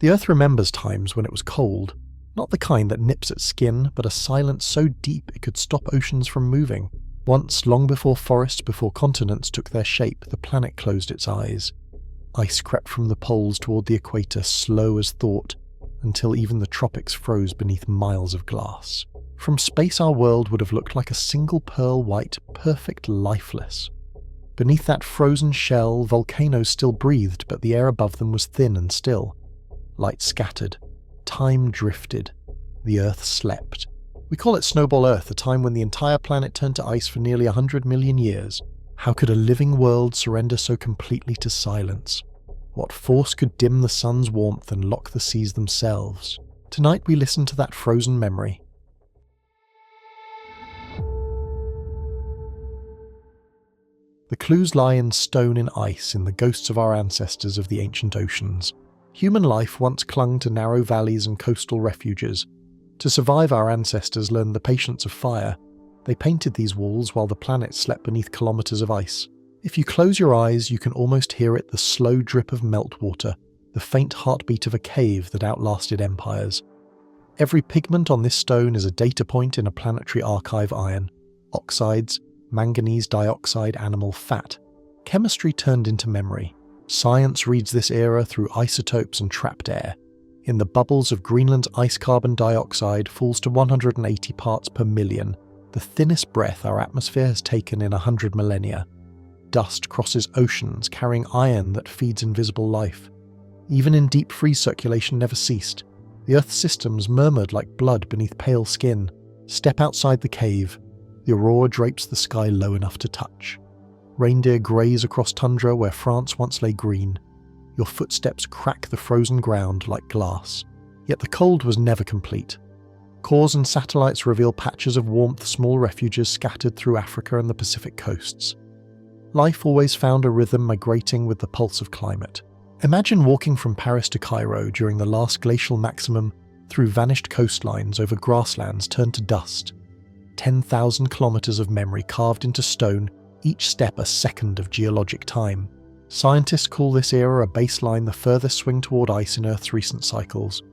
The Earth remembers times when it was cold, not the kind that nips at skin, but a silence so deep it could stop oceans from moving. Once, long before forests, before continents took their shape, the planet closed its eyes. Ice crept from the poles toward the equator, slow as thought, until even the tropics froze beneath miles of glass. From space our world would have looked like a single pearl-white, perfect lifeless. Beneath that frozen shell, volcanoes still breathed, but the air above them was thin and still. Light scattered. Time drifted. The Earth slept. We call it Snowball Earth, a time when the entire planet turned to ice for nearly 100 million years. How could a living world surrender so completely to silence? What force could dim the sun's warmth and lock the seas themselves? Tonight we listen to that frozen memory. The clues lie in stone and ice, in the ghosts of our ancestors of the ancient oceans. Human life once clung to narrow valleys and coastal refuges. To survive, our ancestors learned the patience of fire. They painted these walls while the planet slept beneath kilometers of ice. If you close your eyes, you can almost hear it, the slow drip of meltwater, the faint heartbeat of a cave that outlasted empires. Every pigment on this stone is a data point in a planetary archive: iron, oxides, manganese dioxide, animal fat. Chemistry turned into memory. Science reads this era through isotopes and trapped air. In the bubbles of Greenland's ice, carbon dioxide falls to 180 parts per million, the thinnest breath our atmosphere has taken in 100 millennia. Dust crosses oceans, carrying iron that feeds invisible life. Even in deep freeze, circulation never ceased. The Earth's systems murmured like blood beneath pale skin. Step outside the cave. The aurora drapes the sky low enough to touch. Reindeer graze across tundra where France once lay green. Your footsteps crack the frozen ground like glass. Yet the cold was never complete. Cores and satellites reveal patches of warmth, small refuges scattered through Africa and the Pacific coasts. Life always found a rhythm, migrating with the pulse of climate. Imagine walking from Paris to Cairo during the last glacial maximum, through vanished coastlines, over grasslands turned to dust. 10,000 kilometers of memory carved into stone, each step a second of geologic time. Scientists call this era a baseline, the furthest swing toward ice in Earth's recent cycles.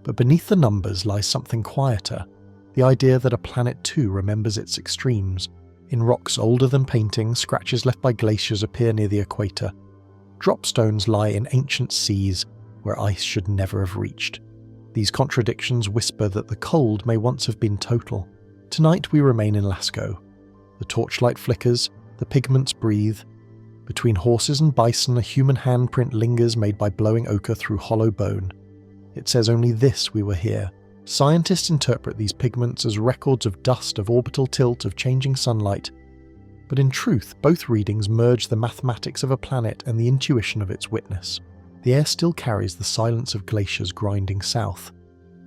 But beneath the numbers lies something quieter, the idea that a planet too remembers its extremes. In rocks older than painting, scratches left by glaciers appear near the equator. Dropstones lie in ancient seas where ice should never have reached. These contradictions whisper that the cold may once have been total. Tonight we remain in Lascaux. The torchlight flickers, the pigments breathe. Between horses and bison, a human handprint lingers, made by blowing ochre through hollow bone. It says only this: we were here. Scientists interpret these pigments as records of dust, of orbital tilt, of changing sunlight. But in truth, both readings merge the mathematics of a planet and the intuition of its witness. The air still carries the silence of glaciers grinding south.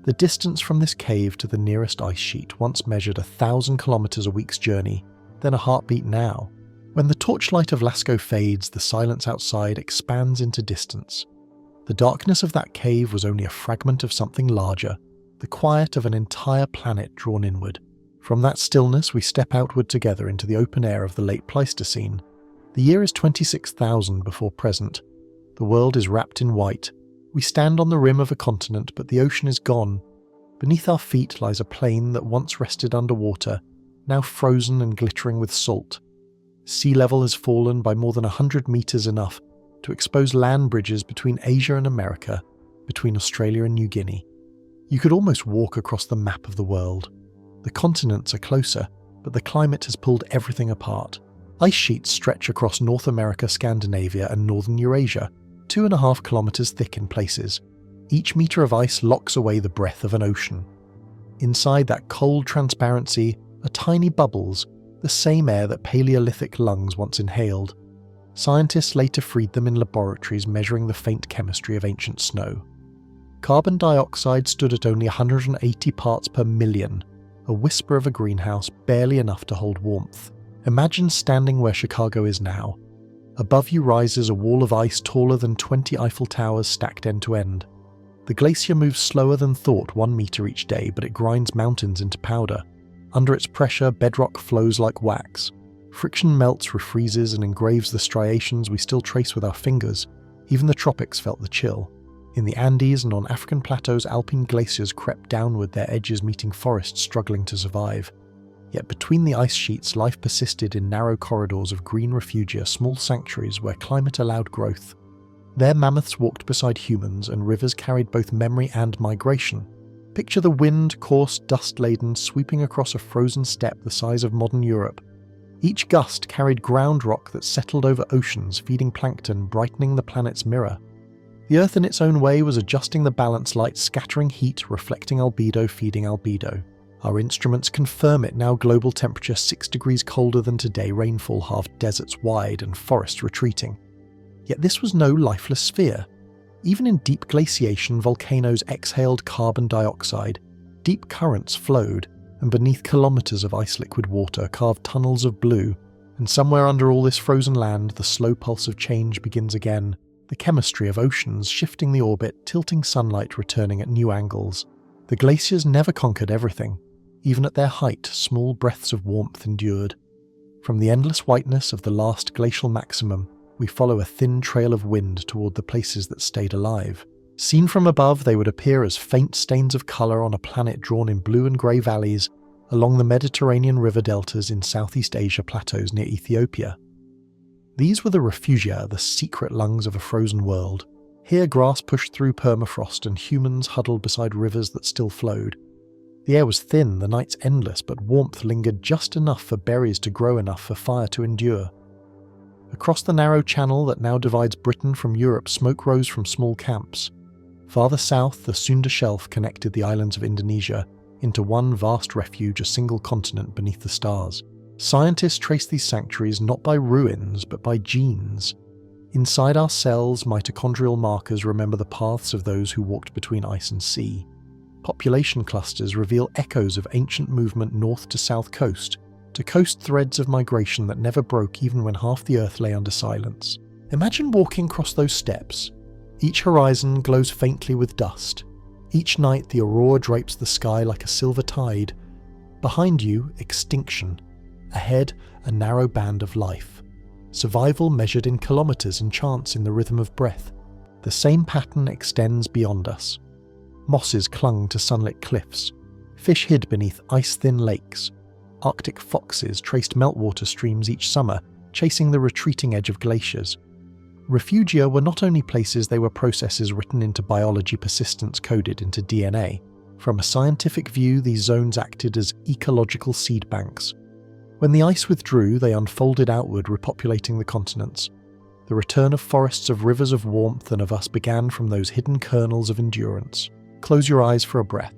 The distance from this cave to the nearest ice sheet once measured 1,000 kilometers a week's journey, then a heartbeat now. When the torchlight of Lascaux fades, the silence outside expands into distance. The darkness of that cave was only a fragment of something larger, the quiet of an entire planet drawn inward. From that stillness we step outward together into the open air of the late Pleistocene. The year is 26,000 before present. The world is wrapped in white. We stand on the rim of a continent, but the ocean is gone. Beneath our feet lies a plain that once rested underwater, now frozen and glittering with salt. Sea level has fallen by more than 100 meters, enough to expose land bridges between Asia and America, between Australia and New Guinea. You could almost walk across the map of the world. The continents are closer, but the climate has pulled everything apart. Ice sheets stretch across North America, Scandinavia, and northern Eurasia, 2.5 kilometers thick in places. Each meter of ice locks away the breath of an ocean. Inside that cold transparency are tiny bubbles, the same air that Paleolithic lungs once inhaled. Scientists later freed them in laboratories, measuring the faint chemistry of ancient snow. Carbon dioxide stood at only 180 parts per million, a whisper of a greenhouse, barely enough to hold warmth. Imagine standing where Chicago is now. Above you rises a wall of ice taller than 20 Eiffel Towers stacked end to end. The glacier moves slower than thought, 1 meter each day, but it grinds mountains into powder. Under its pressure, bedrock flows like wax. Friction melts, refreezes, and engraves the striations we still trace with our fingers. Even the tropics felt the chill. In the Andes and on African plateaus, alpine glaciers crept downward, their edges meeting forests struggling to survive. Yet between the ice sheets, life persisted in narrow corridors of green refugia, small sanctuaries where climate allowed growth. There mammoths walked beside humans, and rivers carried both memory and migration. Picture the wind, coarse, dust-laden, sweeping across a frozen steppe the size of modern Europe. Each gust carried ground rock that settled over oceans, feeding plankton, brightening the planet's mirror. The Earth in its own way was adjusting the balance light, scattering heat, reflecting albedo, feeding albedo. Our instruments confirm it now, global temperature 6 degrees colder than today, rainfall halved, deserts wide, and forests retreating. Yet this was no lifeless sphere. Even in deep glaciation, volcanoes exhaled carbon dioxide, deep currents flowed, and beneath kilometres of ice-liquid water carved tunnels of blue, and somewhere under all this frozen land, the slow pulse of change begins again, the chemistry of oceans shifting the orbit, tilting sunlight returning at new angles. The glaciers never conquered everything. Even at their height, small breaths of warmth endured. From the endless whiteness of the last glacial maximum, we follow a thin trail of wind toward the places that stayed alive. Seen from above, they would appear as faint stains of colour on a planet drawn in blue and grey valleys along the Mediterranean river deltas in Southeast Asia plateaus near Ethiopia. These were the refugia, the secret lungs of a frozen world. Here grass pushed through permafrost and humans huddled beside rivers that still flowed. The air was thin, the nights endless, but warmth lingered just enough for berries to grow, enough for fire to endure. Across the narrow channel that now divides Britain from Europe, smoke rose from small camps. Farther south, the Sunda Shelf connected the islands of Indonesia into one vast refuge, a single continent beneath the stars. Scientists trace these sanctuaries not by ruins, but by genes. Inside our cells, mitochondrial markers remember the paths of those who walked between ice and sea. Population clusters reveal echoes of ancient movement north to south coast, to coast threads of migration that never broke even when half the Earth lay under silence. Imagine walking across those steppes. Each horizon glows faintly with dust. Each night the aurora drapes the sky like a silver tide. Behind you, extinction. Ahead, a narrow band of life. Survival measured in kilometres and chance in the rhythm of breath. The same pattern extends beyond us. Mosses clung to sunlit cliffs. Fish hid beneath ice-thin lakes. Arctic foxes traced meltwater streams each summer, chasing the retreating edge of glaciers. Refugia were not only places, they were processes written into biology, persistence coded into DNA. From a scientific view, these zones acted as ecological seed banks. When the ice withdrew, they unfolded outward, repopulating the continents. The return of forests, of rivers of warmth and of us began from those hidden kernels of endurance. Close your eyes for a breath.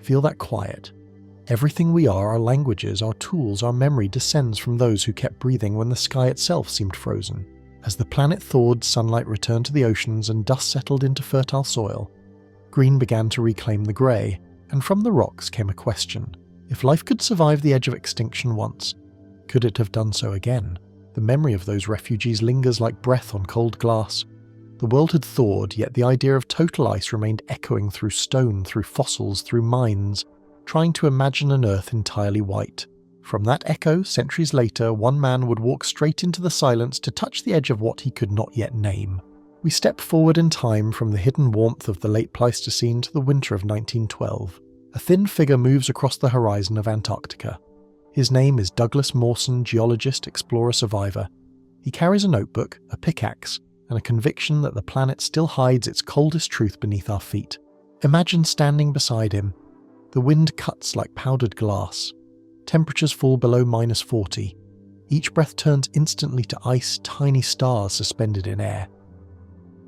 Feel that quiet. Everything we are, our languages, our tools, our memory, descends from those who kept breathing when the sky itself seemed frozen. As the planet thawed, sunlight returned to the oceans and dust settled into fertile soil. Green began to reclaim the grey, and from the rocks came a question. If life could survive the edge of extinction once, could it have done so again? The memory of those refugees lingers like breath on cold glass. The world had thawed, yet the idea of total ice remained echoing through stone, through fossils, through mines, trying to imagine an Earth entirely white. From that echo, centuries later, one man would walk straight into the silence to touch the edge of what he could not yet name. We step forward in time from the hidden warmth of the late Pleistocene to the winter of 1912. A thin figure moves across the horizon of Antarctica. His name is Douglas Mawson, geologist, explorer, survivor. He carries a notebook, a pickaxe, and a conviction that the planet still hides its coldest truth beneath our feet. Imagine standing beside him. The wind cuts like powdered glass. Temperatures fall below -40. Each breath turns instantly to ice, tiny stars suspended in air.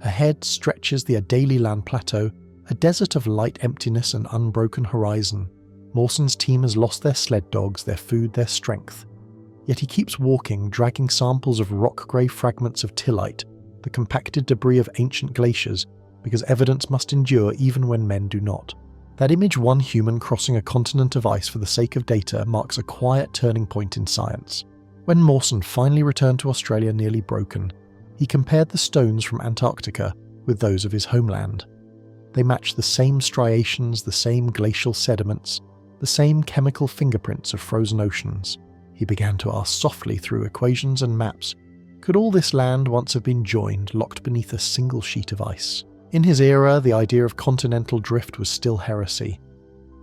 Ahead stretches the Adélie Land Plateau, a desert of light emptiness and unbroken horizon. Mawson's team has lost their sled dogs, their food, their strength. Yet he keeps walking, dragging samples of rock-grey fragments of tillite, the compacted debris of ancient glaciers, because evidence must endure even when men do not. That image, one human crossing a continent of ice for the sake of data, marks a quiet turning point in science. When Mawson finally returned to Australia nearly broken, he compared the stones from Antarctica with those of his homeland. They matched the same striations, the same glacial sediments, the same chemical fingerprints of frozen oceans. He began to ask softly through equations and maps, could all this land once have been joined, locked beneath a single sheet of ice? In his era, the idea of continental drift was still heresy.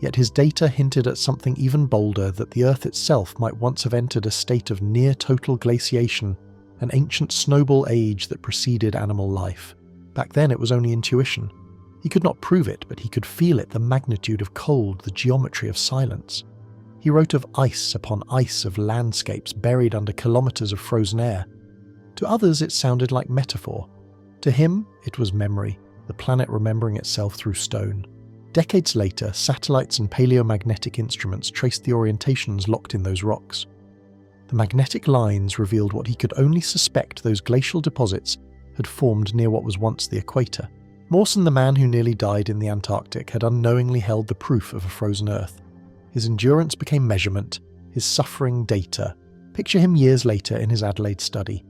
Yet his data hinted at something even bolder, that the Earth itself might once have entered a state of near-total glaciation, an ancient snowball age that preceded animal life. Back then it was only intuition. He could not prove it, but he could feel it, the magnitude of cold, the geometry of silence. He wrote of ice upon ice, of landscapes buried under kilometres of frozen air. To others it sounded like metaphor. To him it was memory, the planet remembering itself through stone. Decades later, satellites and paleomagnetic instruments traced the orientations locked in those rocks. The magnetic lines revealed what he could only suspect: those glacial deposits had formed near what was once the equator. Mawson, the man who nearly died in the Antarctic, had unknowingly held the proof of a frozen Earth. His endurance became measurement, his suffering data. Picture him years later in his Adelaide study.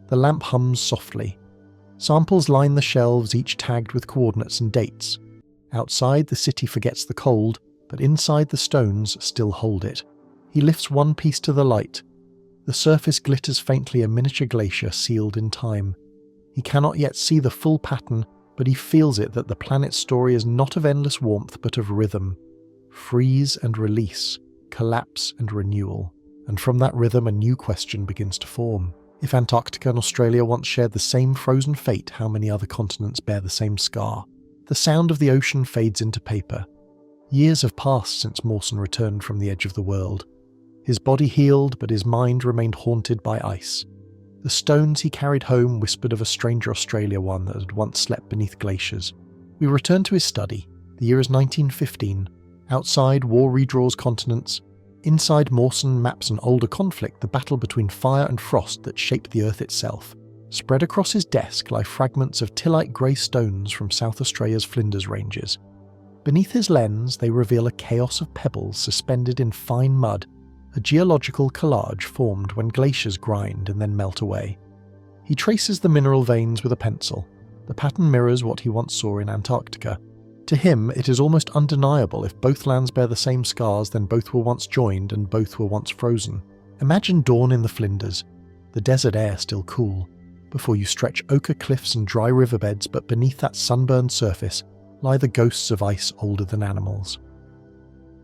The lamp hums softly. Samples line the shelves, each tagged with coordinates and dates. Outside, the city forgets the cold, but inside the stones still hold it. He lifts one piece to the light. The surface glitters faintly, a miniature glacier sealed in time. He cannot yet see the full pattern, but he feels it, that the planet's story is not of endless warmth but of rhythm. Freeze and release, collapse and renewal. And from that rhythm a new question begins to form. If Antarctica and Australia once shared the same frozen fate, how many other continents bear the same scar? The sound of the ocean fades into paper. Years have passed since Mawson returned from the edge of the world. His body healed, but his mind remained haunted by ice. The stones he carried home whispered of a stranger Australia, one that had once slept beneath glaciers. We return to his study. The year is 1915. Outside, war redraws continents. Inside, Mawson maps an older conflict, the battle between fire and frost that shaped the Earth itself. Spread across his desk lie fragments of tillite grey stones from South Australia's Flinders Ranges. Beneath his lens, they reveal a chaos of pebbles suspended in fine mud, a geological collage formed when glaciers grind and then melt away. He traces the mineral veins with a pencil. The pattern mirrors what he once saw in Antarctica. To him, it is almost undeniable: if both lands bear the same scars, then both were once joined and both were once frozen. Imagine dawn in the Flinders, the desert air still cool. Before you stretch ochre cliffs and dry riverbeds, but beneath that sunburned surface lie the ghosts of ice older than animals.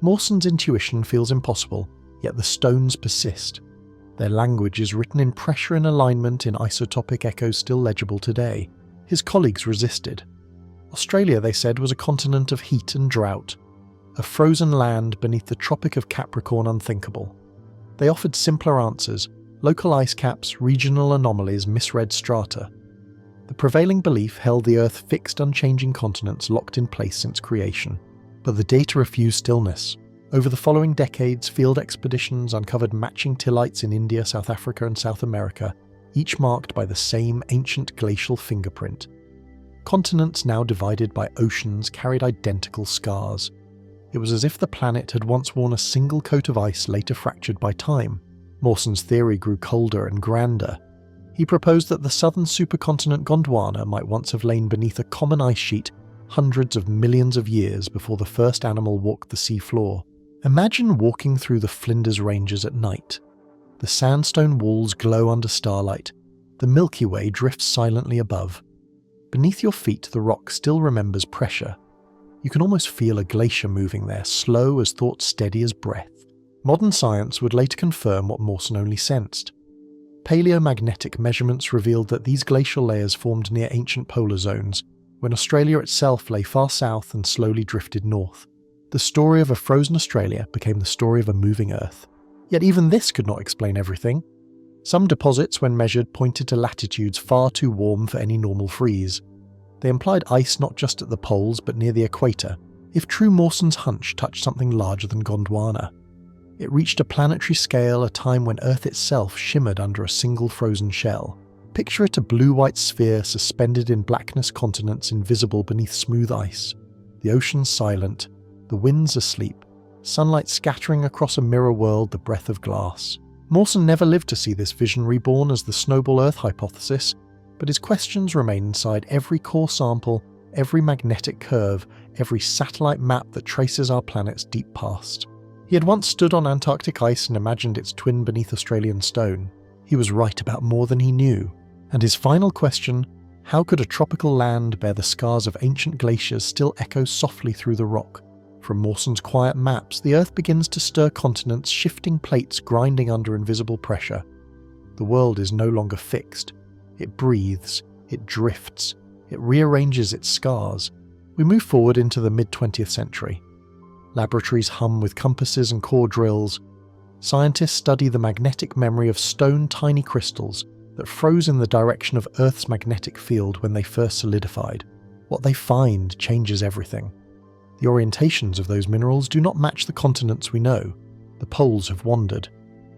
Mawson's intuition feels impossible, yet the stones persist. Their language is written in pressure and alignment, in isotopic echoes still legible today. His colleagues resisted. Australia, they said, was a continent of heat and drought, a frozen land beneath the Tropic of Capricorn unthinkable. They offered simpler answers: local ice caps, regional anomalies, misread strata. The prevailing belief held the Earth fixed, unchanging continents locked in place since creation. But the data refused stillness. Over the following decades, field expeditions uncovered matching tillites in India, South Africa and South America, each marked by the same ancient glacial fingerprint. Continents now divided by oceans carried identical scars. It was as if the planet had once worn a single coat of ice, later fractured by time. Mawson's theory grew colder and grander. He proposed that the southern supercontinent Gondwana might once have lain beneath a common ice sheet hundreds of millions of years before the first animal walked the sea floor. Imagine walking through the Flinders Ranges at night. The sandstone walls glow under starlight. The Milky Way drifts silently above. Beneath your feet, the rock still remembers pressure. You can almost feel a glacier moving there, slow as thought, steady as breath. Modern science would later confirm what Mawson only sensed. Paleomagnetic measurements revealed that these glacial layers formed near ancient polar zones, when Australia itself lay far south and slowly drifted north. The story of a frozen Australia became the story of a moving Earth. Yet even this could not explain everything. Some deposits, when measured, pointed to latitudes far too warm for any normal freeze. They implied ice not just at the poles but near the equator. If true, Mawson's hunch touched something larger than Gondwana. It reached a planetary scale, a time when Earth itself shimmered under a single frozen shell. Picture it, a blue-white sphere suspended in blackness, continents invisible beneath smooth ice. The oceans silent, the winds asleep, sunlight scattering across a mirror world, the breath of glass. Mawson never lived to see this vision reborn as the snowball Earth hypothesis, but his questions remain inside every core sample, every magnetic curve, every satellite map that traces our planet's deep past. He had once stood on Antarctic ice and imagined its twin beneath Australian stone. He was right about more than he knew. And his final question: How could a tropical land bear the scars of ancient glaciers still echo softly through the rock? From Mawson's quiet maps, the Earth begins to stir continents, shifting plates grinding under invisible pressure. The world is no longer fixed. It breathes, it drifts, it rearranges its scars. We move forward into the mid-20th century. Laboratories hum with compasses and core drills. Scientists study the magnetic memory of stone tiny crystals that froze in the direction of Earth's magnetic field when they first solidified. What they find changes everything. The orientations of those minerals do not match the continents we know. The poles have wandered.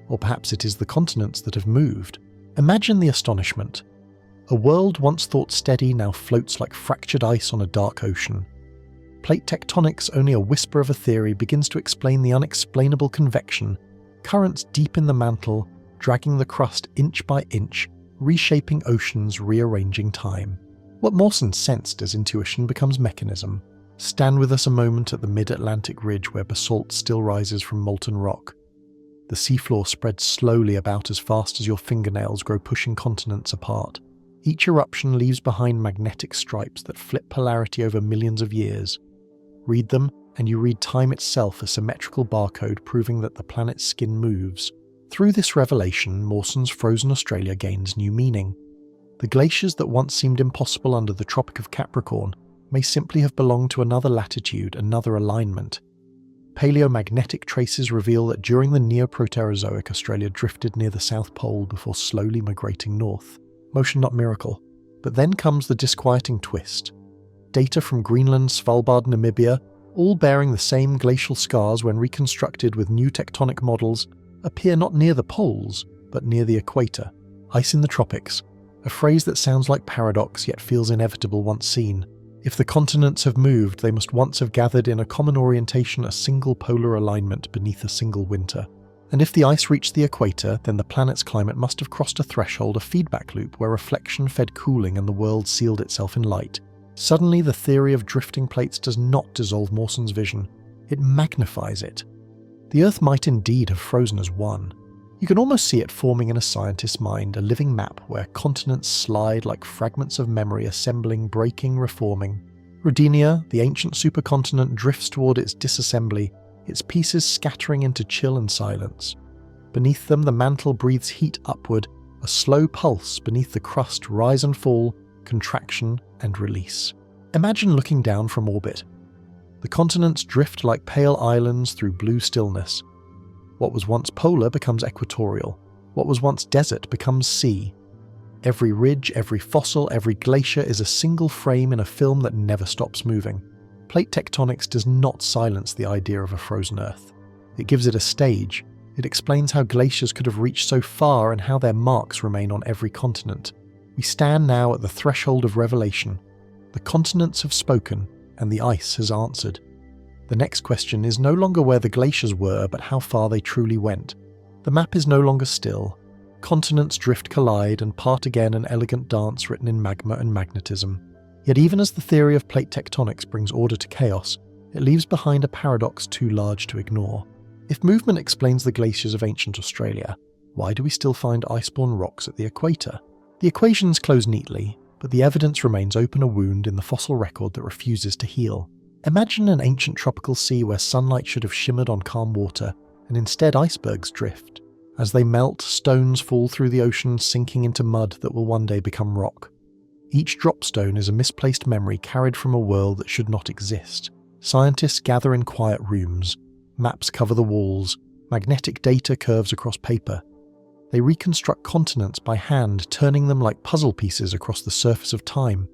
Or perhaps it is the continents that have moved. Imagine the astonishment. A world once thought steady now floats like fractured ice on a dark ocean. Plate tectonics, only a whisper of a theory, begins to explain the unexplainable convection, currents deep in the mantle, dragging the crust inch by inch, reshaping oceans, rearranging time. What Mawson sensed as intuition becomes mechanism. Stand with us a moment at the mid-Atlantic ridge where basalt still rises from molten rock. The seafloor spreads slowly about as fast as your fingernails grow, pushing continents apart. Each eruption leaves behind magnetic stripes that flip polarity over millions of years. Read them, and you read time itself, a symmetrical barcode proving that the planet's skin moves. Through this revelation, Mawson's frozen Australia gains new meaning. The glaciers that once seemed impossible under the Tropic of Capricorn may simply have belonged to another latitude, another alignment. Paleomagnetic traces reveal that during the Neoproterozoic, Australia drifted near the South Pole before slowly migrating north. Motion not miracle. But then comes the disquieting twist. Data from Greenland, Svalbard, Namibia, all bearing the same glacial scars when reconstructed with new tectonic models, appear not near the poles, but near the equator. Ice in the tropics, a phrase that sounds like paradox yet feels inevitable once seen. If the continents have moved, they must once have gathered in a common orientation, a single polar alignment beneath a single winter. And if the ice reached the equator, then the planet's climate must have crossed a threshold, a feedback loop where reflection fed cooling and the world sealed itself in light. Suddenly, the theory of drifting plates does not dissolve Mawson's vision. It magnifies it. The Earth might indeed have frozen as one. You can almost see it forming in a scientist's mind, a living map where continents slide like fragments of memory, assembling, breaking, reforming. Rodinia, the ancient supercontinent, drifts toward its disassembly, its pieces scattering into chill and silence. Beneath them, the mantle breathes heat upward, a slow pulse beneath the crust, rise and fall, contraction and release. Imagine looking down from orbit. The continents drift like pale islands through blue stillness. What was once polar becomes equatorial. What was once desert becomes sea. Every ridge, every fossil, every glacier is a single frame in a film that never stops moving. Plate tectonics does not silence the idea of a frozen Earth. It gives it a stage. It explains how glaciers could have reached so far and how their marks remain on every continent. We stand now at the threshold of revelation. The continents have spoken, and the ice has answered. The next question is no longer where the glaciers were, but how far they truly went. The map is no longer still. Continents drift, collide, and part again, an elegant dance written in magma and magnetism. Yet even as the theory of plate tectonics brings order to chaos, it leaves behind a paradox too large to ignore. If movement explains the glaciers of ancient Australia, why do we still find ice-borne rocks at the equator? The equations close neatly, but the evidence remains open, a wound in the fossil record that refuses to heal. Imagine an ancient tropical sea where sunlight should have shimmered on calm water, and instead icebergs drift. As they melt, stones fall through the ocean, sinking into mud that will one day become rock. Each dropstone is a misplaced memory carried from a world that should not exist. Scientists gather in quiet rooms. Maps cover the walls. Magnetic data curves across paper. They reconstruct continents by hand, turning them like puzzle pieces across the surface of time.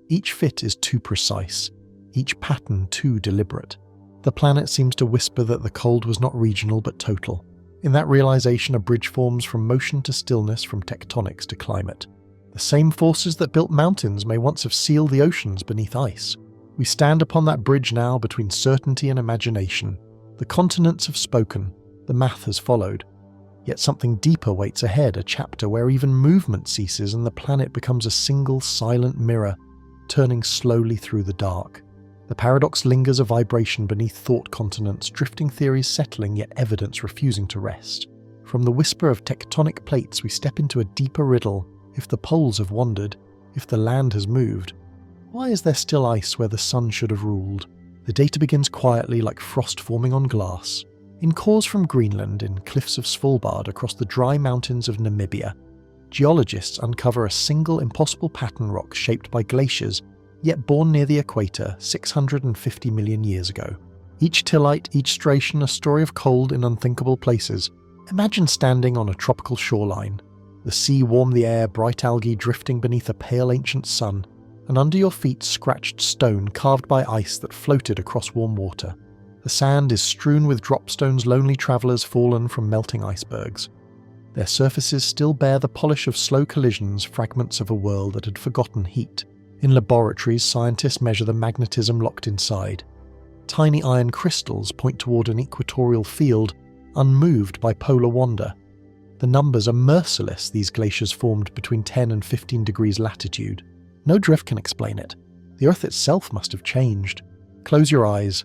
Each fit is too precise. Each pattern too deliberate. The planet seems to whisper that the cold was not regional but total. In that realization, a bridge forms from motion to stillness, from tectonics to climate. The same forces that built mountains may once have sealed the oceans beneath ice. We stand upon that bridge now between certainty and imagination. The continents have spoken. The math has followed. Yet something deeper waits ahead, a chapter where even movement ceases and the planet becomes a single silent mirror, turning slowly through the dark. The paradox lingers, a vibration beneath thought continents, drifting theories settling, yet evidence refusing to rest. From the whisper of tectonic plates we step into a deeper riddle. If the poles have wandered, If the land has moved, why is there still ice where the sun should have ruled? The data begins quietly like frost forming on glass. In cores from Greenland, in cliffs of Svalbard across the dry mountains of Namibia, geologists uncover a single impossible pattern rock shaped by glaciers, yet born near the equator 650 million years ago. Each tillite, each stration a story of cold in unthinkable places. Imagine standing on a tropical shoreline. The sea warmed the air, bright algae drifting beneath a pale ancient sun, and under your feet scratched stone carved by ice that floated across warm water. The sand is strewn with dropstones lonely travellers fallen from melting icebergs. Their surfaces still bear the polish of slow collisions, fragments of a world that had forgotten heat. In laboratories, scientists measure the magnetism locked inside. Tiny iron crystals point toward an equatorial field, unmoved by polar wander. The numbers are merciless these glaciers formed between 10 and 15 degrees latitude. No drift can explain it. The Earth itself must have changed. Close your eyes.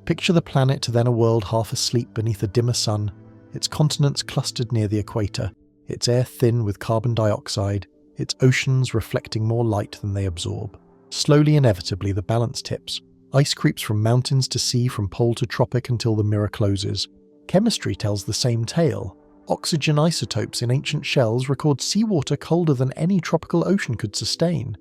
Picture the planet, then a world half asleep beneath a dimmer sun, its continents clustered near the equator, its air thin with carbon dioxide, its oceans reflecting more light than they absorb. Slowly, inevitably, the balance tips. Ice creeps from mountains to sea, from pole to tropic until the mirror closes. Chemistry tells the same tale. Oxygen isotopes in ancient shells record seawater colder than any tropical ocean could sustain.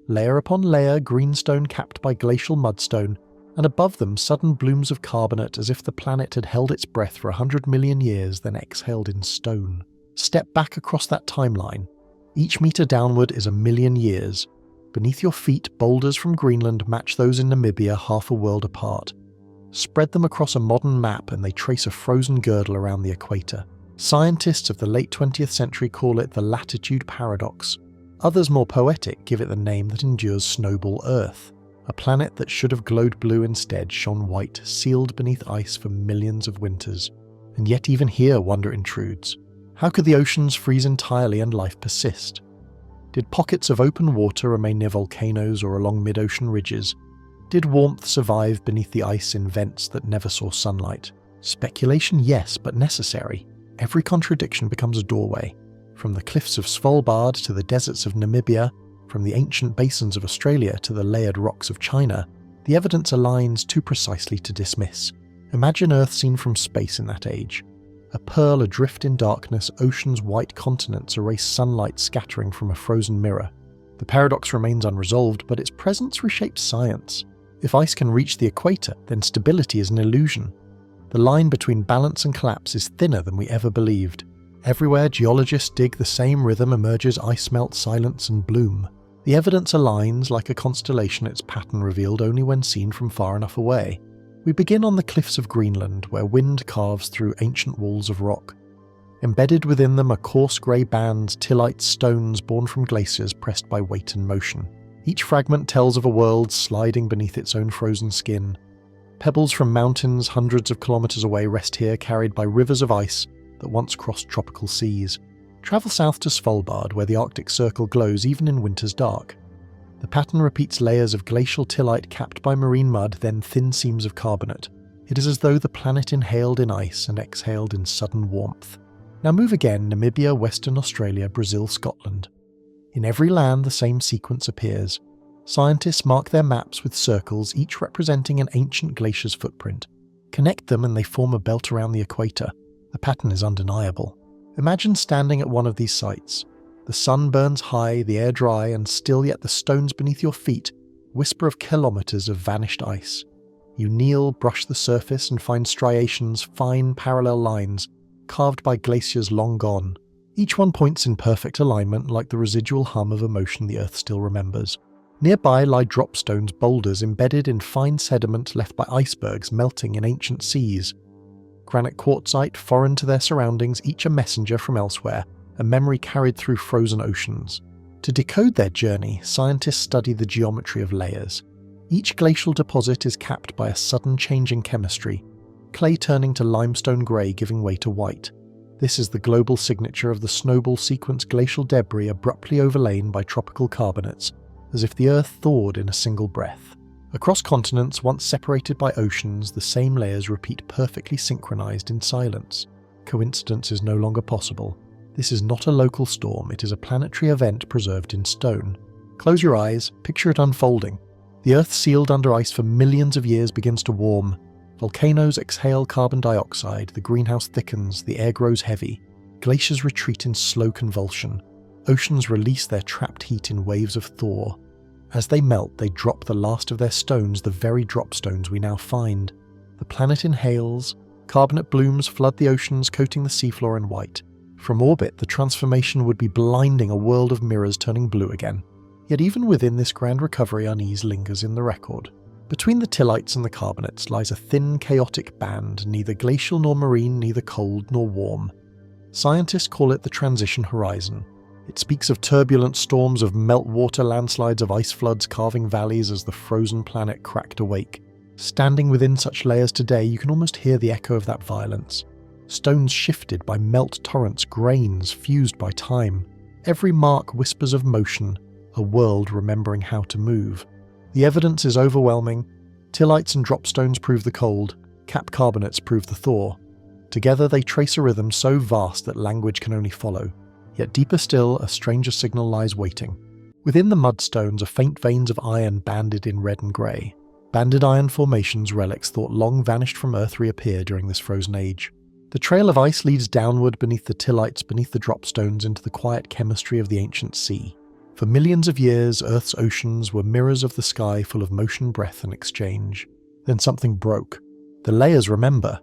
Layer upon layer, greenstone capped by glacial mudstone, and above them sudden blooms of carbonate as if the planet had held its breath for 100 million years, then exhaled in stone. Step back across that timeline. Each meter downward is 1,000,000 years. Beneath your feet, boulders from Greenland match those in Namibia half a world apart. Spread them across a modern map and they trace a frozen girdle around the equator. Scientists of the late 20th century call it the latitude paradox. Others, more poetic, give it the name that endures: Snowball Earth. A planet that should have glowed blue instead shone white, sealed beneath ice for millions of winters. And yet even here wonder intrudes. How could the oceans freeze entirely and life persist? Did pockets of open water remain near volcanoes or along mid-ocean ridges? Did warmth survive beneath the ice in vents that never saw sunlight? Speculation, yes, but necessary. Every contradiction becomes a doorway. From the cliffs of Svalbard to the deserts of Namibia, from the ancient basins of Australia to the layered rocks of China, the evidence aligns too precisely to dismiss. Imagine Earth seen from space in that age. A pearl adrift in darkness, ocean's white continents erase sunlight scattering from a frozen mirror. The paradox remains unresolved, but its presence reshapes science. If ice can reach the equator, then stability is an illusion. The line between balance and collapse is thinner than we ever believed. Everywhere geologists dig the same rhythm emerges ice melt, silence and bloom. The evidence aligns like a constellation, its pattern revealed only when seen from far enough away. We begin on the cliffs of Greenland, where wind carves through ancient walls of rock. Embedded within them are coarse grey bands, tillite stones born from glaciers pressed by weight and motion. Each fragment tells of a world sliding beneath its own frozen skin. Pebbles from mountains hundreds of kilometres away rest here, carried by rivers of ice that once crossed tropical seas. Travel south to Svalbard, where the Arctic Circle glows even in winter's dark. The pattern repeats layers of glacial tillite capped by marine mud, then thin seams of carbonate. It is as though the planet inhaled in ice and exhaled in sudden warmth. Now move again: Namibia, Western Australia, Brazil, Scotland. In every land the same sequence appears. Scientists mark their maps with circles, each representing an ancient glacier's footprint. Connect them and they form a belt around the equator. The pattern is undeniable. Imagine standing at one of these sites. The sun burns high, the air dry and still, yet the stones beneath your feet whisper of kilometres of vanished ice. You kneel, brush the surface and find striations, fine parallel lines, carved by glaciers long gone. Each one points in perfect alignment, like the residual hum of emotion the Earth still remembers. Nearby lie dropstones, boulders embedded in fine sediment left by icebergs melting in ancient seas. Granite quartzite, foreign to their surroundings, each a messenger from elsewhere, a memory carried through frozen oceans. To decode their journey, scientists study the geometry of layers. Each glacial deposit is capped by a sudden change in chemistry, clay turning to limestone grey, giving way to white. This is the global signature of the snowball sequence, glacial debris abruptly overlain by tropical carbonates, as if the Earth thawed in a single breath. Across continents once separated by oceans, the same layers repeat, perfectly synchronized in silence. Coincidence is no longer possible. This is not a local storm, it is a planetary event preserved in stone. Close your eyes, picture it unfolding. The Earth, sealed under ice for millions of years, begins to warm. Volcanoes exhale carbon dioxide, the greenhouse thickens, the air grows heavy. Glaciers retreat in slow convulsion. Oceans release their trapped heat in waves of thaw. As they melt, they drop the last of their stones, the very drop stones we now find. The planet inhales. Carbonate blooms flood the oceans, coating the seafloor in white. From orbit, the transformation would be blinding, a world of mirrors turning blue again. Yet even within this grand recovery, unease lingers in the record. Between the tillites and the carbonates lies a thin, chaotic band, neither glacial nor marine, neither cold nor warm. Scientists call it the transition horizon. It speaks of turbulent storms, of meltwater landslides, of ice floods carving valleys as the frozen planet cracked awake. Standing within such layers today, you can almost hear the echo of that violence. Stones shifted by melt torrents, grains fused by time. Every mark whispers of motion, a world remembering how to move. The evidence is overwhelming. Tillites and dropstones prove the cold, cap carbonates prove the thaw. Together they trace a rhythm so vast that language can only follow. Yet deeper still, a stranger signal lies waiting. Within the mudstones are faint veins of iron banded in red and grey. Banded iron formations, relics thought long vanished from Earth, reappear during this frozen age. The trail of ice leads downward beneath the tillites, beneath the dropstones, into the quiet chemistry of the ancient sea. For millions of years, Earth's oceans were mirrors of the sky, full of motion, breath, and exchange. Then something broke. The layers remember.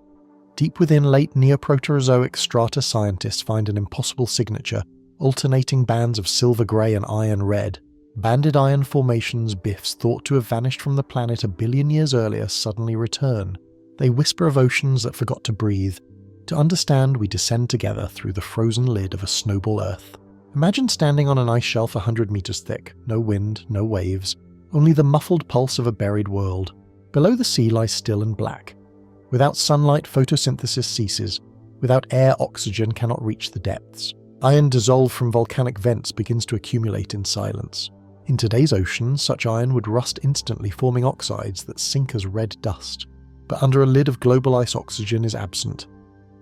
Deep within late Neoproterozoic strata, scientists find an impossible signature, alternating bands of silver grey and iron red. Banded iron formations, BIFs thought to have vanished from the planet a billion years earlier, suddenly return. They whisper of oceans that forgot to breathe. To understand, we descend together through the frozen lid of a snowball Earth. Imagine standing on an ice shelf 100 meters thick, no wind, no waves, only the muffled pulse of a buried world. Below, the sea lies still and black. Without sunlight, photosynthesis ceases. Without air, oxygen cannot reach the depths. Iron dissolved from volcanic vents begins to accumulate in silence. In today's ocean, such iron would rust instantly, forming oxides that sink as red dust. But under a lid of global ice, oxygen is absent.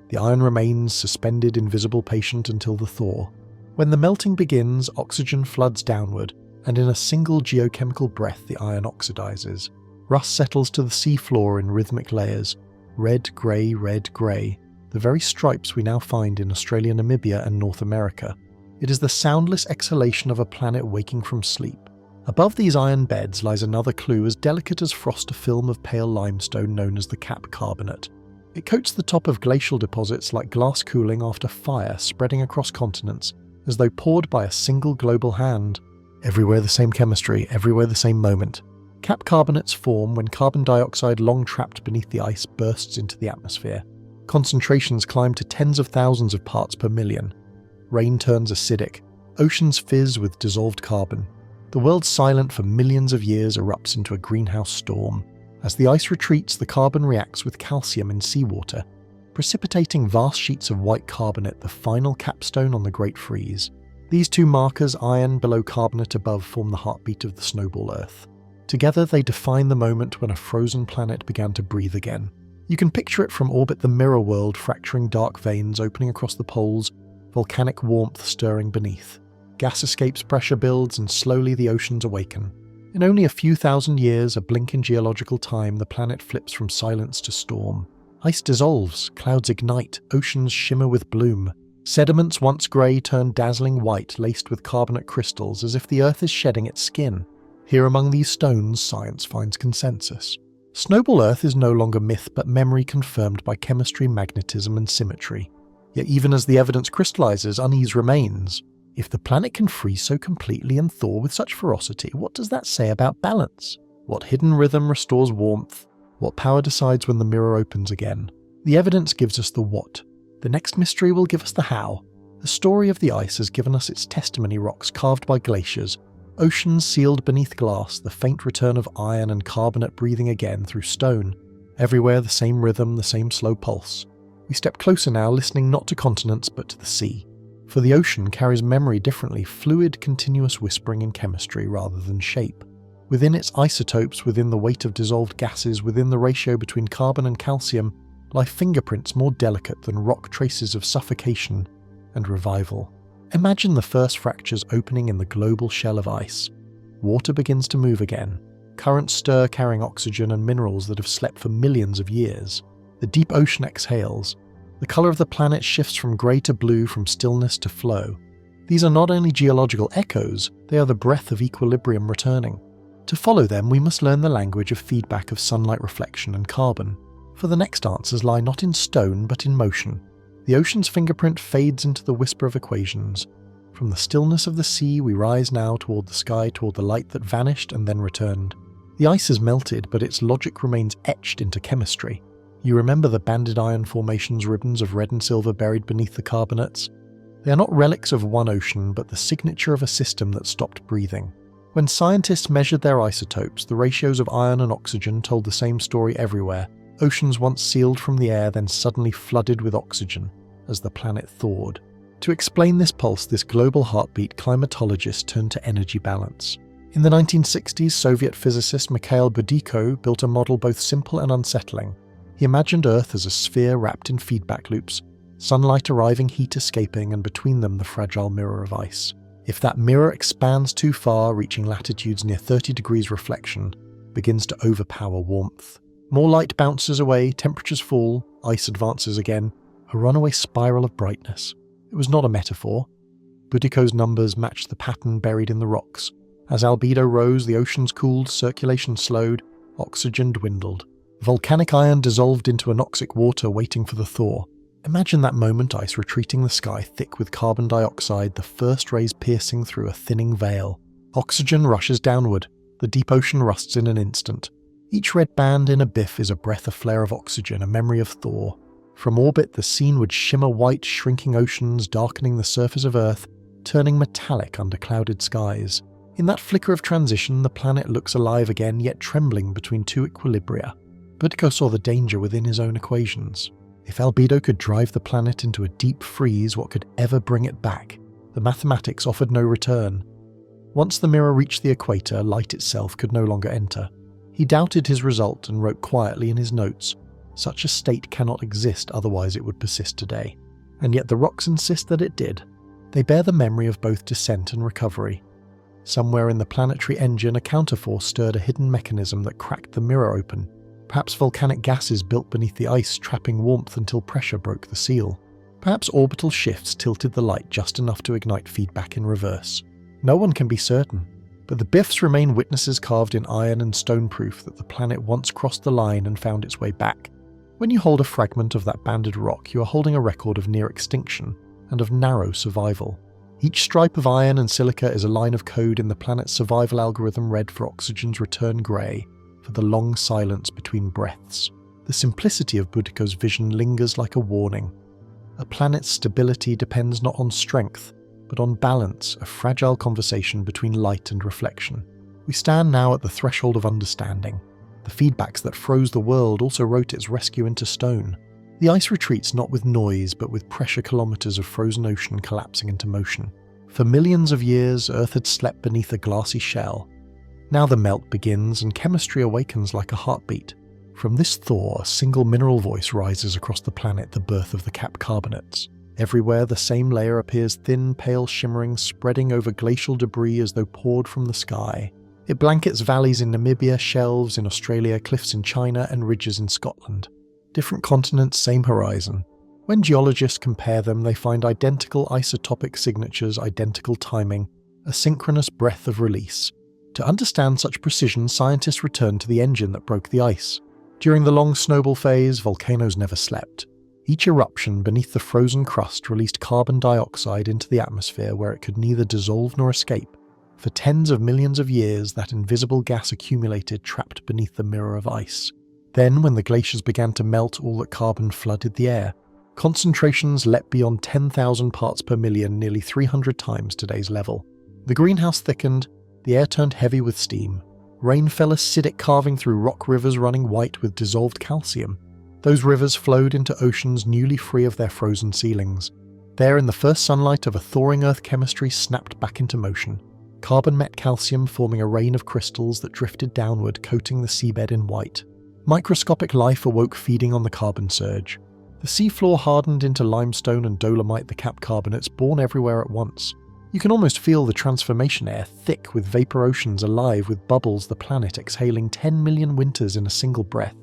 The iron remains suspended, invisible, patient until the thaw. When the melting begins, oxygen floods downward, and in a single geochemical breath the iron oxidizes. Rust settles to the seafloor in rhythmic layers. Red, grey, the very stripes we now find in Australia, Namibia, and North America. It is the soundless exhalation of a planet waking from sleep. Above these iron beds lies another clue as delicate as frost, a film of pale limestone known as the cap carbonate. It coats the top of glacial deposits like glass cooling after fire, spreading across continents, as though poured by a single global hand. Everywhere the same chemistry, everywhere the same moment. Cap carbonates form when carbon dioxide, long trapped beneath the ice, bursts into the atmosphere. Concentrations climb to tens of thousands of parts per million. Rain turns acidic. Oceans fizz with dissolved carbon. The world, silent for millions of years, erupts into a greenhouse storm. As the ice retreats, the carbon reacts with calcium in seawater, precipitating vast sheets of white carbonate, the final capstone on the Great Freeze. These two markers, iron below, carbonate above, form the heartbeat of the snowball Earth. Together they define the moment when a frozen planet began to breathe again. You can picture it from orbit, the mirror world, fracturing dark veins opening across the poles, volcanic warmth stirring beneath. Gas escapes, pressure builds, and slowly the oceans awaken. In only a few thousand years, a blink in geological time, the planet flips from silence to storm. Ice dissolves, clouds ignite, oceans shimmer with bloom. Sediments once grey turn dazzling white, laced with carbonate crystals, as if the Earth is shedding its skin. Here among these stones, science finds consensus. Snowball Earth is no longer myth, but memory confirmed by chemistry, magnetism, and symmetry. Yet even as the evidence crystallizes, unease remains. If the planet can freeze so completely and thaw with such ferocity, what does that say about balance? What hidden rhythm restores warmth? What power decides when the mirror opens again? The evidence gives us the what. The next mystery will give us the how. The story of the ice has given us its testimony, rocks carved by glaciers, oceans sealed beneath glass, the faint return of iron and carbonate breathing again through stone. Everywhere the same rhythm, the same slow pulse. We step closer now, listening not to continents but to the sea. For the ocean carries memory differently, fluid, continuous whispering in chemistry rather than shape. Within its isotopes, within the weight of dissolved gases, within the ratio between carbon and calcium, lie fingerprints more delicate than rock, traces of suffocation and revival. Imagine the first fractures opening in the global shell of ice. water begins to move again. Currents stir, carrying oxygen and minerals that have slept for millions of years. The deep ocean exhales. The colour of the planet shifts from grey to blue, from stillness to flow. These are not only geological echoes, they are the breath of equilibrium returning. To follow them, we must learn the language of feedback of sunlight reflection and carbon. For the next answers lie not in stone, but in motion. The ocean's fingerprint fades into the whisper of equations. From the stillness of the sea, we rise now toward the sky, toward the light that vanished and then returned. The ice has melted, but its logic remains etched into chemistry. You remember the banded iron formations, ribbons of red and silver buried beneath the carbonates? They are not relics of one ocean, but the signature of a system that stopped breathing. When scientists measured their isotopes, the ratios of iron and oxygen told the same story everywhere. Oceans once sealed from the air, then suddenly flooded with oxygen, as the planet thawed. To explain this pulse, this global heartbeat, climatologists turned to energy balance. In the 1960s, Soviet physicist Mikhail Budiko built a model both simple and unsettling. He imagined Earth as a sphere wrapped in feedback loops, sunlight arriving, heat escaping, and between them the fragile mirror of ice. If that mirror expands too far, reaching latitudes near 30 degrees, reflection begins to overpower warmth. More light bounces away, temperatures fall, ice advances again, a runaway spiral of brightness. It was not a metaphor. Budiko's numbers matched the pattern buried in the rocks. As albedo rose, the oceans cooled, circulation slowed, oxygen dwindled. Volcanic iron dissolved into anoxic water, waiting for the thaw. Imagine that moment, ice retreating the sky thick with carbon dioxide, the first rays piercing through a thinning veil. Oxygen rushes downward. The deep ocean rusts in an instant. Each red band in a biff is a breath, a flare of oxygen, a memory of thaw. From orbit, the scene would shimmer white, shrinking oceans, darkening the surface of Earth, turning metallic under clouded skies. In that flicker of transition, the planet looks alive again, yet trembling between two equilibria. Budiko saw the danger within his own equations. If albedo could drive the planet into a deep freeze, what could ever bring it back? The mathematics offered no return. Once the mirror reached the equator, light itself could no longer enter. He doubted his result and wrote quietly in his notes, "Such a state cannot exist, otherwise it would persist today." And yet the rocks insist that it did. They bear the memory of both descent and recovery. Somewhere in the planetary engine, a counterforce stirred a hidden mechanism that cracked the mirror open. Perhaps volcanic gases built beneath the ice, trapping warmth until pressure broke the seal. Perhaps orbital shifts tilted the light just enough to ignite feedback in reverse. No one can be certain, but the biffs remain witnesses carved in iron and stone, proof that the planet once crossed the line and found its way back. When you hold a fragment of that banded rock, you are holding a record of near extinction and of narrow survival. Each stripe of iron and silica is a line of code in the planet's survival algorithm, red for oxygen's return, grey for the long silence between breaths. The simplicity of Budiko's vision lingers like a warning. A planet's stability depends not on strength, but on balance, a fragile conversation between light and reflection. We stand now at the threshold of understanding. The feedbacks that froze the world also wrote its rescue into stone. The ice retreats not with noise, but with pressure, kilometers of frozen ocean collapsing into motion. For millions of years, Earth had slept beneath a glassy shell. Now the melt begins, and chemistry awakens like a heartbeat. From this thaw, a single mineral voice rises across the planet, the birth of the cap carbonates. Everywhere the same layer appears, thin, pale, shimmering, spreading over glacial debris as though poured from the sky. It blankets valleys in Namibia, shelves in Australia, cliffs in China, and ridges in Scotland. Different continents, same horizon. When geologists compare them, they find identical isotopic signatures, identical timing, a synchronous breath of release. To understand such precision, scientists return to the engine that broke the ice. During the long snowball phase, volcanoes never slept. Each eruption beneath the frozen crust released carbon dioxide into the atmosphere where it could neither dissolve nor escape. For tens of millions of years, that invisible gas accumulated, trapped beneath the mirror of ice. Then, when the glaciers began to melt, all that carbon flooded the air. Concentrations leapt beyond 10,000 parts per million, nearly 300 times today's level. The greenhouse thickened, the air turned heavy with steam. Rain fell acidic, carving through rock rivers running white with dissolved calcium. Those rivers flowed into oceans newly free of their frozen ceilings. There, in the first sunlight of a thawing Earth, chemistry snapped back into motion. Carbon met calcium, forming a rain of crystals that drifted downward, coating the seabed in white. Microscopic life awoke, feeding on the carbon surge. The seafloor hardened into limestone and dolomite, the cap carbonates born everywhere at once. You can almost feel the transformation air thick with vapor oceans alive with bubbles, the planet exhaling 10 million winters in a single breath.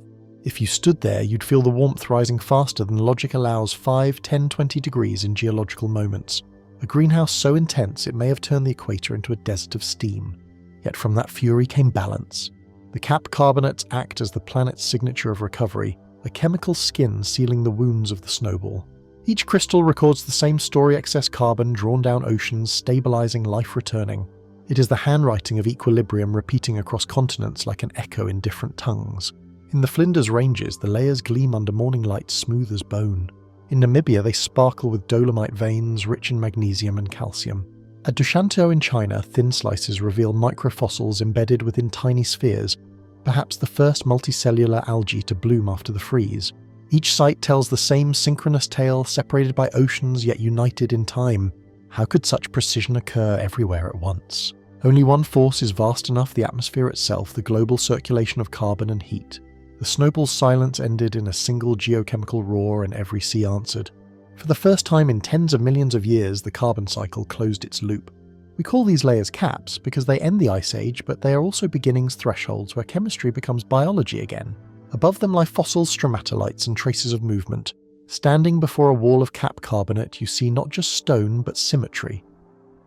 If you stood there, you'd feel the warmth rising faster than logic allows 5, 10, 20 degrees in geological moments. A greenhouse so intense it may have turned the equator into a desert of steam. Yet from that fury came balance. The cap carbonates act as the planet's signature of recovery, a chemical skin sealing the wounds of the snowball. Each crystal records the same story: excess carbon, drawn down oceans, stabilizing, life returning. It is the handwriting of equilibrium repeating across continents like an echo in different tongues. In the Flinders Ranges, the layers gleam under morning light smooth as bone. In Namibia, they sparkle with dolomite veins rich in magnesium and calcium. At Dushantou in China, thin slices reveal microfossils embedded within tiny spheres, perhaps the first multicellular algae to bloom after the freeze. Each site tells the same synchronous tale, separated by oceans yet united in time. How could such precision occur everywhere at once? Only one force is vast enough: the atmosphere itself, the global circulation of carbon and heat. The snowball's silence ended in a single geochemical roar, and every sea answered. For the first time in tens of millions of years, the carbon cycle closed its loop. We call these layers caps because they end the Ice Age, but they are also beginnings, thresholds where chemistry becomes biology again. Above them lie fossils, stromatolites, and traces of movement. Standing before a wall of cap carbonate, you see not just stone, but symmetry.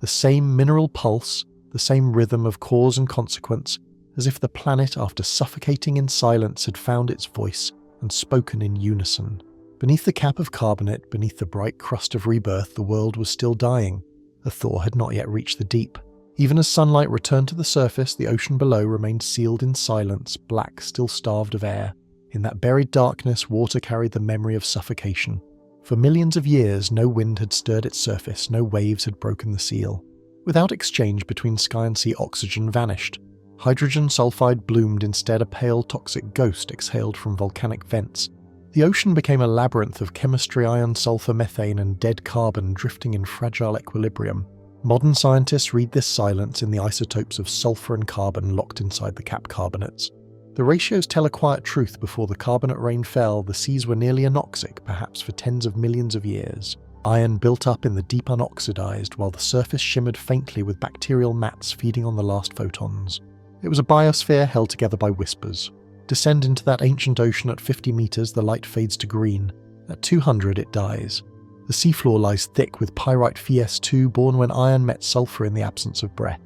The same mineral pulse, the same rhythm of cause and consequence, as if the planet, after suffocating in silence, had found its voice and spoken in unison. Beneath the cap of carbonate, beneath the bright crust of rebirth, the world was still dying. The thaw had not yet reached the deep. Even as sunlight returned to the surface, the ocean below remained sealed in silence, black, still starved of air. In that buried darkness, water carried the memory of suffocation. For millions of years, no wind had stirred its surface, no waves had broken the seal. Without exchange between sky and sea, oxygen vanished. Hydrogen sulfide bloomed, instead a pale, toxic ghost exhaled from volcanic vents. The ocean became a labyrinth of chemistry: iron, sulfur, methane, and dead carbon drifting in fragile equilibrium. Modern scientists read this silence in the isotopes of sulfur and carbon locked inside the cap carbonates. The ratios tell a quiet truth: before the carbonate rain fell, the seas were nearly anoxic, perhaps for tens of millions of years. Iron built up in the deep unoxidized, while the surface shimmered faintly with bacterial mats feeding on the last photons. It was a biosphere held together by whispers. Descend into that ancient ocean at 50 meters, the light fades to green. At 200, it dies. The seafloor lies thick with pyrite Fes2, born when iron met sulfur in the absence of breath.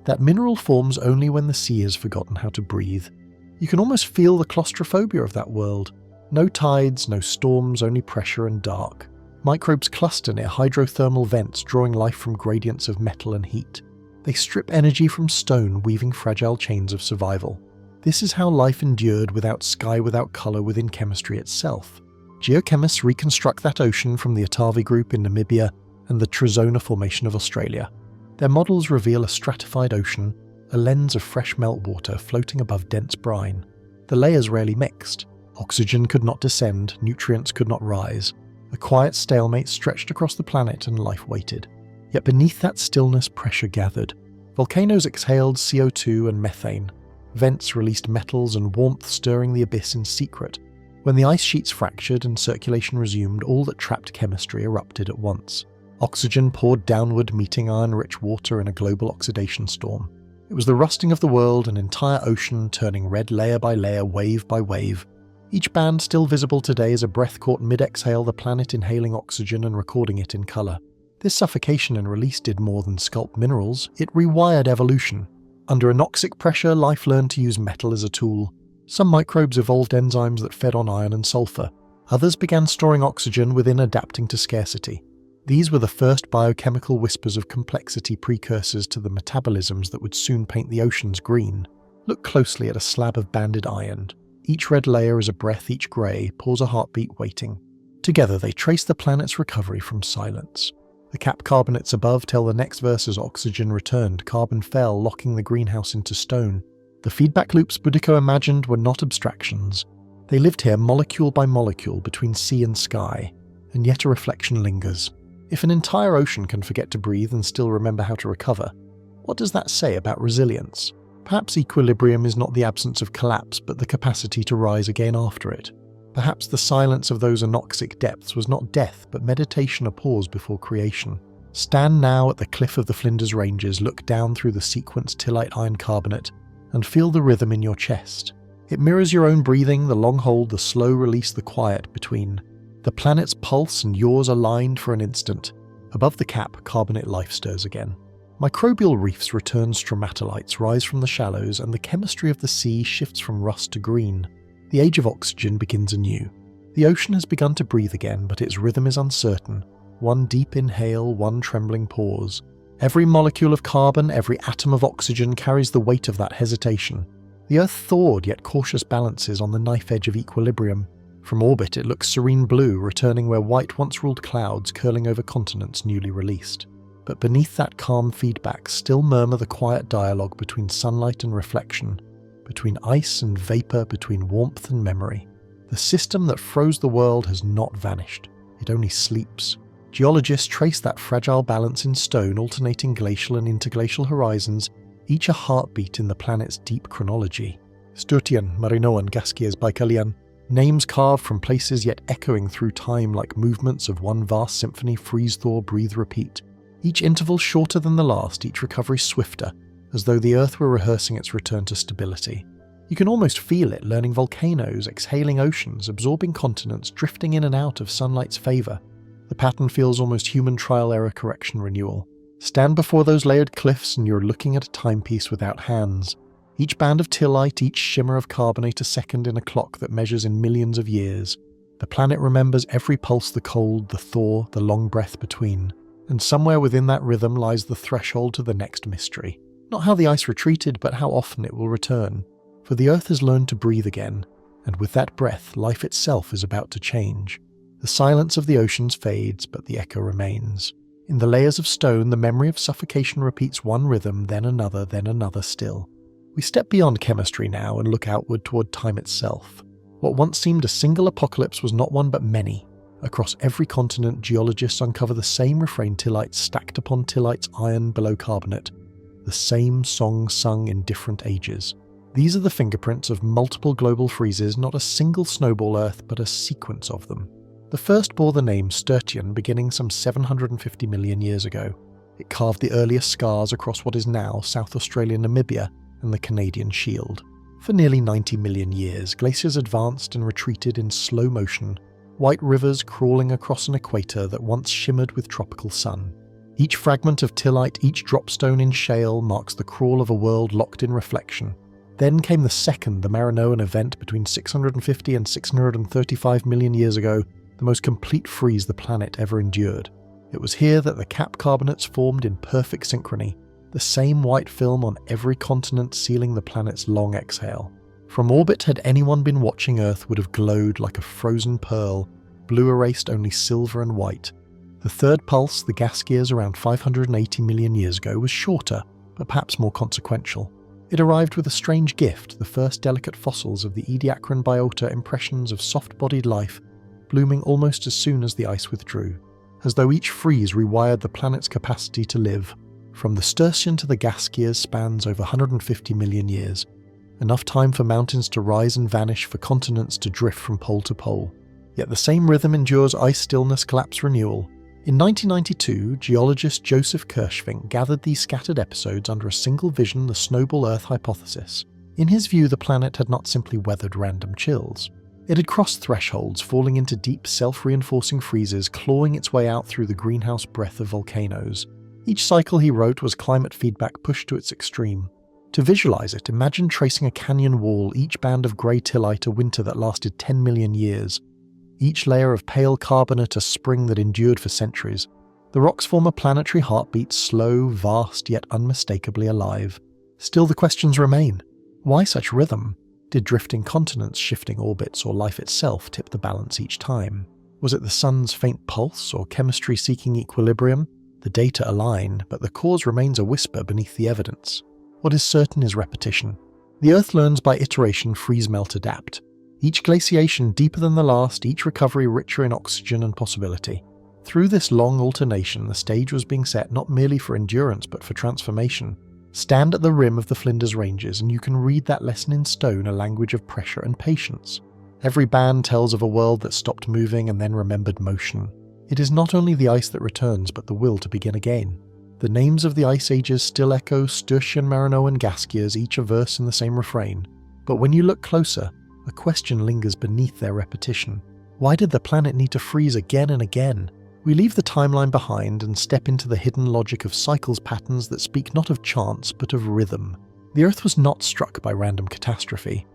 That mineral forms only when the sea has forgotten how to breathe. You can almost feel the claustrophobia of that world. No tides, no storms, only pressure and dark. Microbes cluster near hydrothermal vents, drawing life from gradients of metal and heat. They strip energy from stone, weaving fragile chains of survival. This is how life endured without sky, without colour, within chemistry itself. Geochemists reconstruct that ocean from the Atavi Group in Namibia and the Trezona Formation of Australia. Their models reveal a stratified ocean, a lens of fresh meltwater floating above dense brine. The layers rarely mixed. Oxygen could not descend, nutrients could not rise. A quiet stalemate stretched across the planet, and life waited. Yet beneath that stillness, pressure gathered. Volcanoes exhaled CO2 and methane. Vents released metals and warmth, stirring the abyss in secret. When the ice sheets fractured and circulation resumed, all that trapped chemistry erupted at once. Oxygen poured downward, meeting iron-rich water in a global oxidation storm. It was the rusting of the world, an entire ocean turning red layer by layer, wave by wave. Each band still visible today is a breath caught mid-exhale, the planet inhaling oxygen and recording it in colour. This suffocation and release did more than sculpt minerals, it rewired evolution. Under anoxic pressure, life learned to use metal as a tool. Some microbes evolved enzymes that fed on iron and sulfur. Others began storing oxygen within, adapting to scarcity. These were the first biochemical whispers of complexity, precursors to the metabolisms that would soon paint the oceans green. Look closely at a slab of banded iron. Each red layer is a breath, each grey pours a heartbeat waiting. Together they trace the planet's recovery from silence. The cap carbonates above tell the next verse: as oxygen returned, carbon fell, locking the greenhouse into stone. The feedback loops Boudica imagined were not abstractions. They lived here molecule by molecule between sea and sky, and yet a reflection lingers. If an entire ocean can forget to breathe and still remember how to recover, what does that say about resilience? Perhaps equilibrium is not the absence of collapse, but the capacity to rise again after it. Perhaps the silence of those anoxic depths was not death, but meditation, a pause before creation. Stand now at the cliff of the Flinders Ranges, look down through the sequenced tillite iron carbonate, and feel the rhythm in your chest. It mirrors your own breathing, the long hold, the slow release, the quiet between. The planet's pulse and yours aligned for an instant. Above the cap, carbonate life stirs again. Microbial reefs return stromatolites, rise from the shallows, and the chemistry of the sea shifts from rust to green. The age of oxygen begins anew. The ocean has begun to breathe again, but its rhythm is uncertain. One deep inhale, one trembling pause. Every molecule of carbon, every atom of oxygen carries the weight of that hesitation. The Earth thawed, yet cautious balances on the knife edge of equilibrium. From orbit it looks serene blue, returning where white once ruled clouds curling over continents newly released. But beneath that calm feedback still murmur the quiet dialogue between sunlight and reflection, between ice and vapour, between warmth and memory. The system that froze the world has not vanished. It only sleeps. Geologists trace that fragile balance in stone, alternating glacial and interglacial horizons, each a heartbeat in the planet's deep chronology. Sturtian, Marinoan, Gaskias, Baikalian, names carved from places yet echoing through time like movements of one vast symphony, freeze, thaw, breathe, repeat. Each interval shorter than the last, each recovery swifter, as though the Earth were rehearsing its return to stability. You can almost feel it, learning volcanoes, exhaling oceans, absorbing continents, drifting in and out of sunlight's favour. The pattern feels almost human trial-error correction renewal. Stand before those layered cliffs and you're looking at a timepiece without hands. Each band of tillite, each shimmer of carbonate a second in a clock that measures in millions of years. The planet remembers every pulse, the cold, the thaw, the long breath between. And somewhere within that rhythm lies the threshold to the next mystery. Not how the ice retreated, but how often it will return. For the Earth has learned to breathe again, and with that breath, life itself is about to change. The silence of the oceans fades, but the echo remains. In the layers of stone, the memory of suffocation repeats one rhythm, then another still. We step beyond chemistry now and look outward toward time itself. What once seemed a single apocalypse was not one but many. Across every continent, geologists uncover the same refrain tillites stacked upon tillites iron below carbonate, the same song sung in different ages. These are the fingerprints of multiple global freezes, not a single snowball Earth, but a sequence of them. The first bore the name Sturtian, beginning some 750 million years ago. It carved the earliest scars across what is now South Australia, Namibia, and the Canadian Shield. For nearly 90 million years, glaciers advanced and retreated in slow motion, white rivers crawling across an equator that once shimmered with tropical sun. Each fragment of tillite, each dropstone in shale, marks the crawl of a world locked in reflection. Then came the second, the Marinoan event between 650 and 635 million years ago, the most complete freeze the planet ever endured. It was here that the cap carbonates formed in perfect synchrony, the same white film on every continent sealing the planet's long exhale. From orbit, had anyone been watching Earth, would have glowed like a frozen pearl, blue erased only silver and white. The third pulse, the Gaskias around 580 million years ago, was shorter, but perhaps more consequential. It arrived with a strange gift, the first delicate fossils of the Ediacaran biota, impressions of soft-bodied life, blooming almost as soon as the ice withdrew, as though each freeze rewired the planet's capacity to live. From the Sturtian to the Gaskias spans over 150 million years, enough time for mountains to rise and vanish, for continents to drift from pole to pole. Yet the same rhythm endures ice stillness, collapse, renewal. In 1992, geologist Joseph Kirschvink gathered these scattered episodes under a single vision, the Snowball Earth hypothesis. In his view, the planet had not simply weathered random chills. It had crossed thresholds, falling into deep, self-reinforcing freezes, clawing its way out through the greenhouse breath of volcanoes. Each cycle, he wrote, was climate feedback pushed to its extreme. To visualize it, imagine tracing a canyon wall, each band of grey tillite a winter that lasted 10 million years. Each layer of pale carbonate a spring that endured for centuries. The rocks form a planetary heartbeat, slow, vast, yet unmistakably alive. Still the questions remain. Why such rhythm? Did drifting continents, shifting orbits, or life itself tip the balance each time? Was it the sun's faint pulse, or chemistry seeking equilibrium? The data align, but the cause remains a whisper beneath the evidence. What is certain is repetition. The Earth learns by iteration, freeze, melt, adapt. Each glaciation deeper than the last, each recovery richer in oxygen and possibility. Through this long alternation, the stage was being set not merely for endurance but for transformation. Stand at the rim of the Flinders Ranges and you can read that lesson in stone, a language of pressure and patience. Every band tells of a world that stopped moving and then remembered motion. It is not only the ice that returns, but the will to begin again. The names of the ice ages still echo Sturtian, Marinoan, Gaskiers, each a verse in the same refrain. But when you look closer, a question lingers beneath their repetition. Why did the planet need to freeze again and again? We leave the timeline behind and step into the hidden logic of cycles patterns that speak not of chance, but of rhythm. The Earth was not struck by random catastrophe.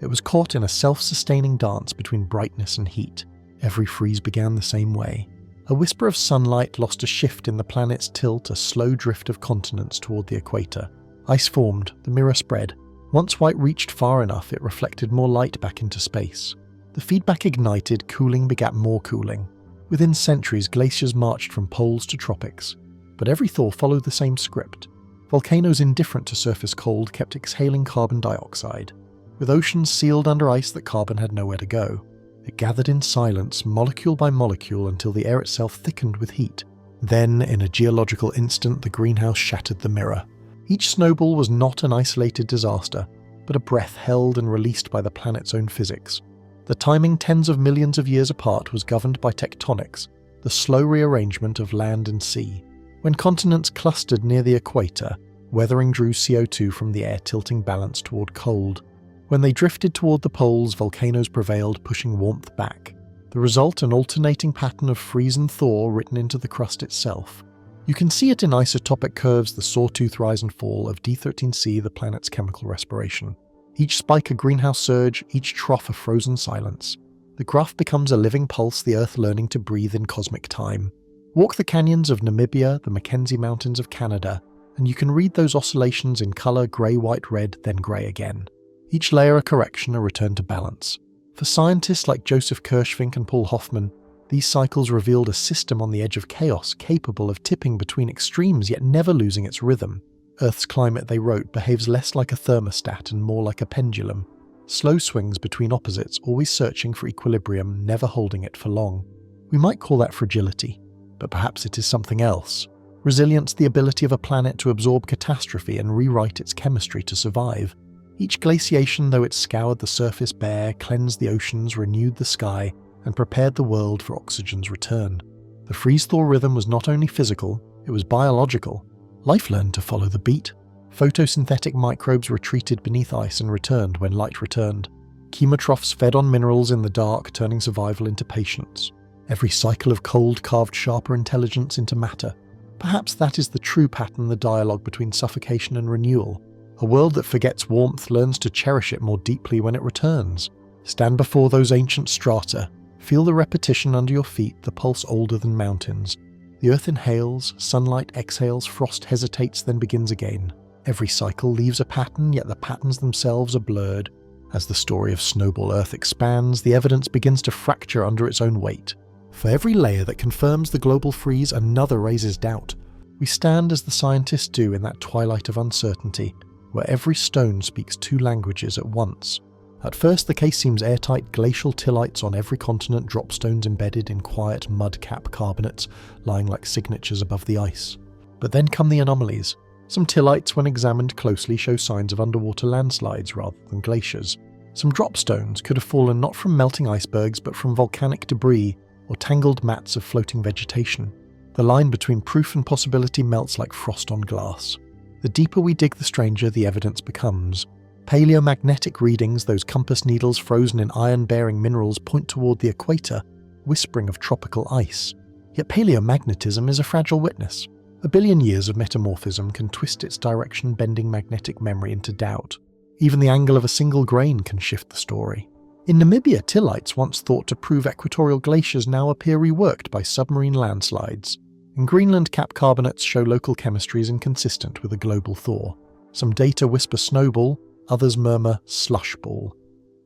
It was caught in a self-sustaining dance between brightness and heat. Every freeze began the same way. A whisper of sunlight lost a shift in the planet's tilt, a slow drift of continents toward the equator. Ice formed, the mirror spread. Once white reached far enough, it reflected more light back into space. The feedback ignited, cooling begat more cooling. Within centuries, glaciers marched from poles to tropics. But every thaw followed the same script. Volcanoes indifferent to surface cold kept exhaling carbon dioxide. With oceans sealed under ice that carbon had nowhere to go. It gathered in silence, molecule by molecule, until the air itself thickened with heat. Then, in a geological instant, the greenhouse shattered the mirror. Each snowball was not an isolated disaster, but a breath held and released by the planet's own physics. The timing tens of millions of years apart was governed by tectonics, the slow rearrangement of land and sea. When continents clustered near the equator, weathering drew CO2 from the air, tilting balance toward cold. When they drifted toward the poles, volcanoes prevailed, pushing warmth back. The result, an alternating pattern of freeze and thaw written into the crust itself. You can see it in isotopic curves, the sawtooth rise and fall of D13C, the planet's chemical respiration. Each spike a greenhouse surge, each trough a frozen silence. The graph becomes a living pulse, the Earth learning to breathe in cosmic time. Walk the canyons of Namibia, the Mackenzie Mountains of Canada, and you can read those oscillations in colour grey, white, red, then grey again. Each layer a correction, a return to balance. For scientists like Joseph Kirschvink and Paul Hoffman, these cycles revealed a system on the edge of chaos, capable of tipping between extremes yet never losing its rhythm. Earth's climate, they wrote, behaves less like a thermostat and more like a pendulum. Slow swings between opposites, always searching for equilibrium, never holding it for long. We might call that fragility, but perhaps it is something else. Resilience, the ability of a planet to absorb catastrophe and rewrite its chemistry to survive. Each glaciation, though it scoured the surface bare, cleansed the oceans, renewed the sky, and prepared the world for oxygen's return. The freeze-thaw rhythm was not only physical, it was biological. Life learned to follow the beat. Photosynthetic microbes retreated beneath ice and returned when light returned. Chemotrophs fed on minerals in the dark, turning survival into patience. Every cycle of cold carved sharper intelligence into matter. Perhaps that is the true pattern, the dialogue between suffocation and renewal. A world that forgets warmth learns to cherish it more deeply when it returns. Stand before those ancient strata. Feel the repetition under your feet, the pulse older than mountains. The earth inhales, sunlight exhales, frost hesitates, then begins again. Every cycle leaves a pattern, yet the patterns themselves are blurred. As the story of Snowball Earth expands, the evidence begins to fracture under its own weight. For every layer that confirms the global freeze, another raises doubt. We stand as the scientists do in that twilight of uncertainty, where every stone speaks two languages at once. At first the case seems airtight, glacial tillites on every continent, drop stones embedded in quiet mud-cap carbonates, lying like signatures above the ice. But then come the anomalies. Some tillites, when examined closely, show signs of underwater landslides rather than glaciers. Some drop stones could have fallen not from melting icebergs, but from volcanic debris or tangled mats of floating vegetation. The line between proof and possibility melts like frost on glass. The deeper we dig, the stranger the evidence becomes. Paleomagnetic readings, those compass needles frozen in iron-bearing minerals, point toward the equator, whispering of tropical ice. Yet paleomagnetism is a fragile witness. A billion years of metamorphism can twist its direction-bending magnetic memory into doubt. Even the angle of a single grain can shift the story. In Namibia, tillites once thought to prove equatorial glaciers now appear reworked by submarine landslides. In Greenland, cap carbonates show local chemistries inconsistent with a global thaw. Some data whisper snowball, others murmur slush ball.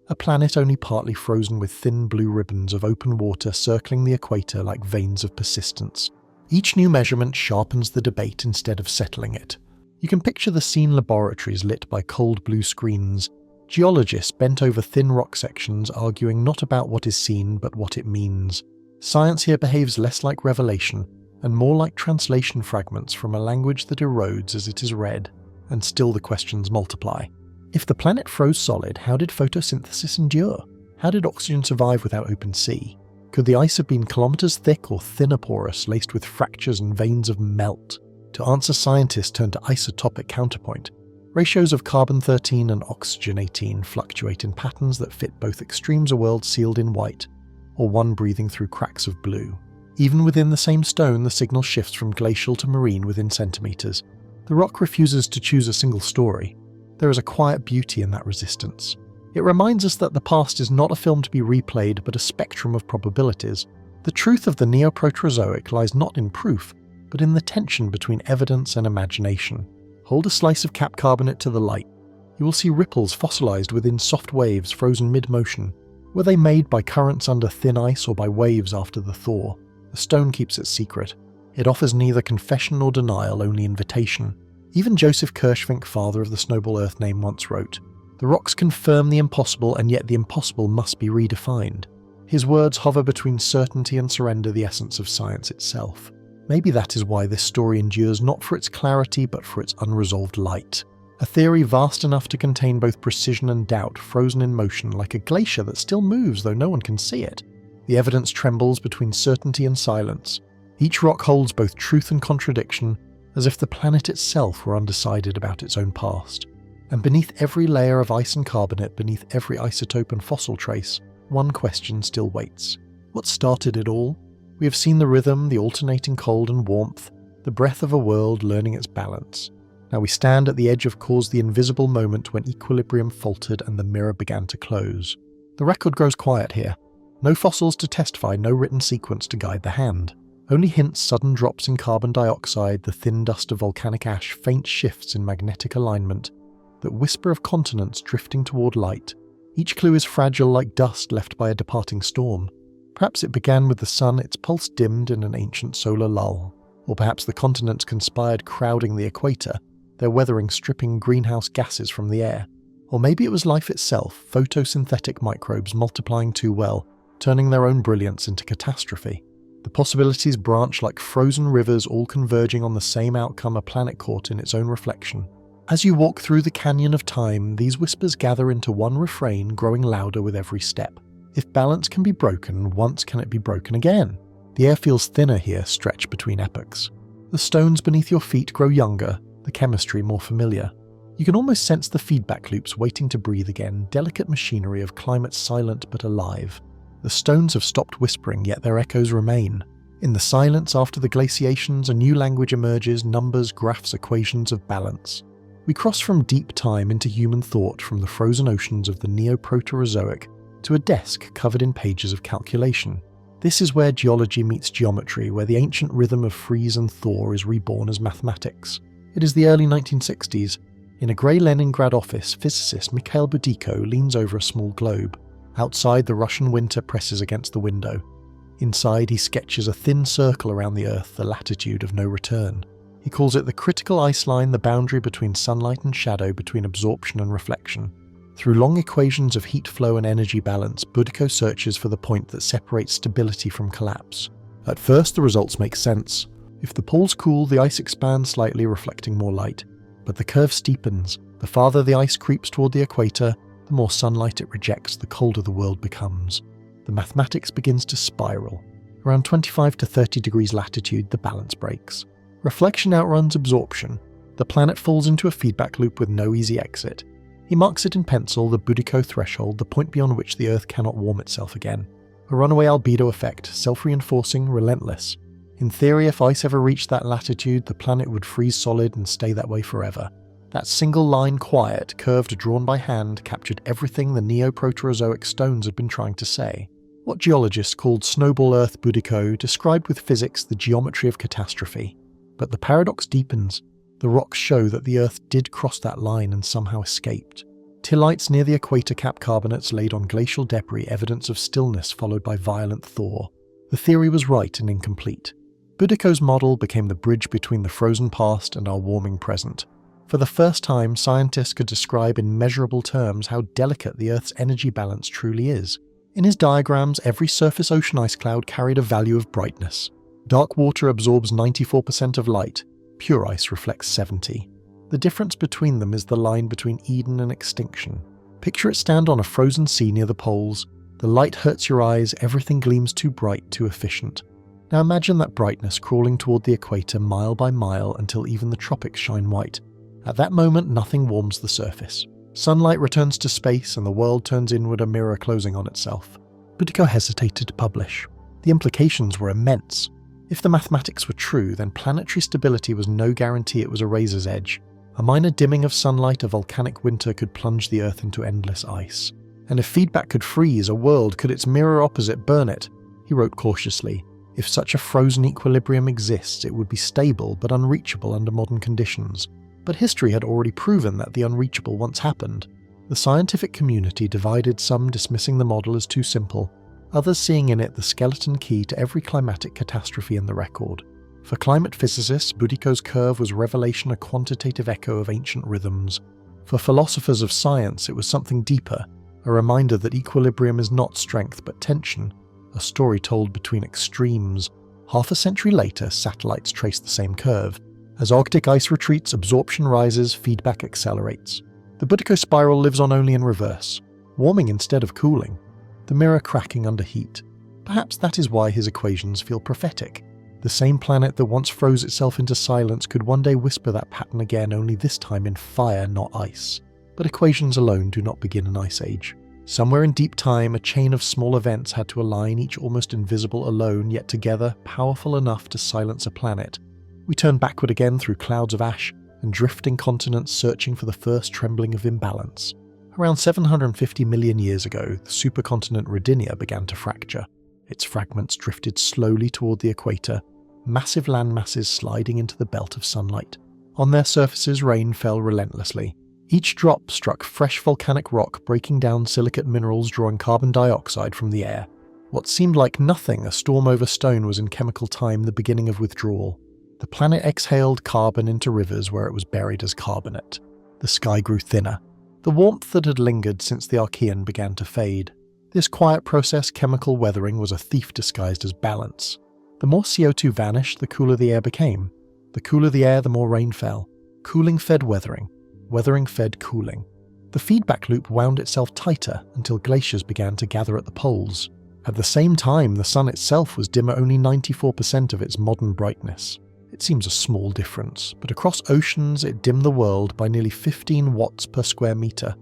A planet only partly frozen with thin blue ribbons of open water circling the equator like veins of persistence. Each new measurement sharpens the debate instead of settling it. You can picture the scene: laboratories lit by cold blue screens, geologists bent over thin rock sections arguing not about what is seen but what it means. Science here behaves less like revelation and more like translation fragments from a language that erodes as it is read, and still the questions multiply. If the planet froze solid, how did photosynthesis endure? How did oxygen survive without open sea? Could the ice have been kilometers thick or thinner porous, laced with fractures and veins of melt? To answer, scientists turn to isotopic counterpoint. Ratios of carbon-13 and oxygen-18 fluctuate in patterns that fit both extremes: a world sealed in white, or one breathing through cracks of blue. Even within the same stone, the signal shifts from glacial to marine within centimeters. The rock refuses to choose a single story. There is a quiet beauty in that resistance. It reminds us that the past is not a film to be replayed, but a spectrum of probabilities. The truth of the Neoproterozoic lies not in proof, but in the tension between evidence and imagination. Hold a slice of cap carbonate to the light. You will see ripples fossilized within soft waves frozen mid-motion. Were they made by currents under thin ice or by waves after the thaw? The stone keeps its secret. It offers neither confession nor denial, only invitation. Even Joseph Kirschvink, father of the Snowball Earth name, once wrote, "The rocks confirm the impossible, and yet the impossible must be redefined." His words hover between certainty and surrender, the essence of science itself. Maybe that is why this story endures, not for its clarity, but for its unresolved light. A theory vast enough to contain both precision and doubt, frozen in motion, like a glacier that still moves though no one can see it. The evidence trembles between certainty and silence. Each rock holds both truth and contradiction, as if the planet itself were undecided about its own past. And beneath every layer of ice and carbonate, beneath every isotope and fossil trace, one question still waits. What started it all? We have seen the rhythm, the alternating cold and warmth, the breath of a world learning its balance. Now we stand at the edge of the invisible moment when equilibrium faltered and the mirror began to close. The record grows quiet here. No fossils to testify, no written sequence to guide the hand. Only hints, sudden drops in carbon dioxide, the thin dust of volcanic ash, faint shifts in magnetic alignment that whisper of continents drifting toward light. Each clue is fragile like dust left by a departing storm. Perhaps it began with the sun, its pulse dimmed in an ancient solar lull. Or perhaps the continents conspired, crowding the equator, their weathering stripping greenhouse gases from the air. Or maybe it was life itself, photosynthetic microbes multiplying too well, turning their own brilliance into catastrophe. The possibilities branch like frozen rivers, all converging on the same outcome, a planet caught in its own reflection. As you walk through the canyon of time, these whispers gather into one refrain, growing louder with every step. If balance can be broken, once can it be broken again? The air feels thinner here, stretched between epochs. The stones beneath your feet grow younger, the chemistry more familiar. You can almost sense the feedback loops waiting to breathe again, delicate machinery of climate silent but alive. The stones have stopped whispering, yet their echoes remain. In the silence after the glaciations, a new language emerges, numbers, graphs, equations of balance. We cross from deep time into human thought, from the frozen oceans of the Neoproterozoic to a desk covered in pages of calculation. This is where geology meets geometry, where the ancient rhythm of freeze and thaw is reborn as mathematics. It is the early 1960s. In a grey Leningrad office, physicist Mikhail Budiko leans over a small globe. Outside, the Russian winter presses against the window. Inside, he sketches a thin circle around the Earth, the latitude of no return. He calls it the critical ice line, the boundary between sunlight and shadow, between absorption and reflection. Through long equations of heat flow and energy balance, Budiko searches for the point that separates stability from collapse. At first, the results make sense. If the poles cool, the ice expands slightly, reflecting more light. But the curve steepens. The farther the ice creeps toward the equator, the more sunlight it rejects, the colder the world becomes. The mathematics begins to spiral. Around 25 to 30 degrees latitude, the balance breaks. Reflection outruns absorption. The planet falls into a feedback loop with no easy exit. He marks it in pencil, the Budiko threshold, the point beyond which the Earth cannot warm itself again. A runaway albedo effect, self-reinforcing, relentless. In theory, if ice ever reached that latitude, the planet would freeze solid and stay that way forever. That single line, quiet, curved, drawn by hand, captured everything the Neoproterozoic stones had been trying to say. What geologists called Snowball Earth Budiko described with physics the geometry of catastrophe. But the paradox deepens. The rocks show that the Earth did cross that line and somehow escaped. Tillites near the equator cap carbonates laid on glacial debris, evidence of stillness followed by violent thaw. The theory was right and incomplete. Budiko's model became the bridge between the frozen past and our warming present. For the first time, scientists could describe in measurable terms how delicate the Earth's energy balance truly is. In his diagrams, every surface ocean ice cloud carried a value of brightness. Dark water absorbs 94% of light. Pure ice reflects 70%. The difference between them is the line between Eden and extinction. Picture it stand on a frozen sea near the poles. The light hurts your eyes, everything gleams too bright, too efficient. Now imagine that brightness crawling toward the equator mile by mile until even the tropics shine white. At that moment, nothing warms the surface. Sunlight returns to space and the world turns inward, a mirror closing on itself. Boudica hesitated to publish. The implications were immense. If the mathematics were true, then planetary stability was no guarantee it was a razor's edge. A minor dimming of sunlight, a volcanic winter could plunge the Earth into endless ice. And if feedback could freeze a world, could its mirror opposite burn it? He wrote cautiously. If such a frozen equilibrium exists, it would be stable but unreachable under modern conditions. But history had already proven that the unreachable once happened. The scientific community divided, some dismissing the model as too simple, others seeing in it the skeleton key to every climatic catastrophe in the record. For climate physicists, Boudica's curve was revelation, a quantitative echo of ancient rhythms. For philosophers of science, it was something deeper, a reminder that equilibrium is not strength but tension, a story told between extremes. Half a century later, satellites trace the same curve. As Arctic ice retreats, absorption rises, feedback accelerates. The Boudica spiral lives on only in reverse, warming instead of cooling, the mirror cracking under heat. Perhaps that is why his equations feel prophetic. The same planet that once froze itself into silence could one day whisper that pattern again, only this time in fire, not ice. But equations alone do not begin an ice age. Somewhere in deep time, a chain of small events had to align, each almost invisible alone, yet together powerful enough to silence a planet. We turn backward again through clouds of ash and drifting continents searching for the first trembling of imbalance. Around 750 million years ago, the supercontinent Rodinia began to fracture. Its fragments drifted slowly toward the equator, massive landmasses sliding into the belt of sunlight. On their surfaces, rain fell relentlessly. Each drop struck fresh volcanic rock, breaking down silicate minerals, drawing carbon dioxide from the air. What seemed like nothing, a storm over stone, was in chemical time the beginning of withdrawal. The planet exhaled carbon into rivers where it was buried as carbonate. The sky grew thinner. The warmth that had lingered since the Archean began to fade. This quiet process, chemical weathering, was a thief disguised as balance. The more CO2 vanished, the cooler the air became. The cooler the air, the more rain fell. Cooling fed weathering. Weathering fed cooling. The feedback loop wound itself tighter until glaciers began to gather at the poles. At the same time, the sun itself was dimmer, only 94% of its modern brightness. It seems a small difference, but across oceans it dimmed the world by nearly 15 watts per square meter,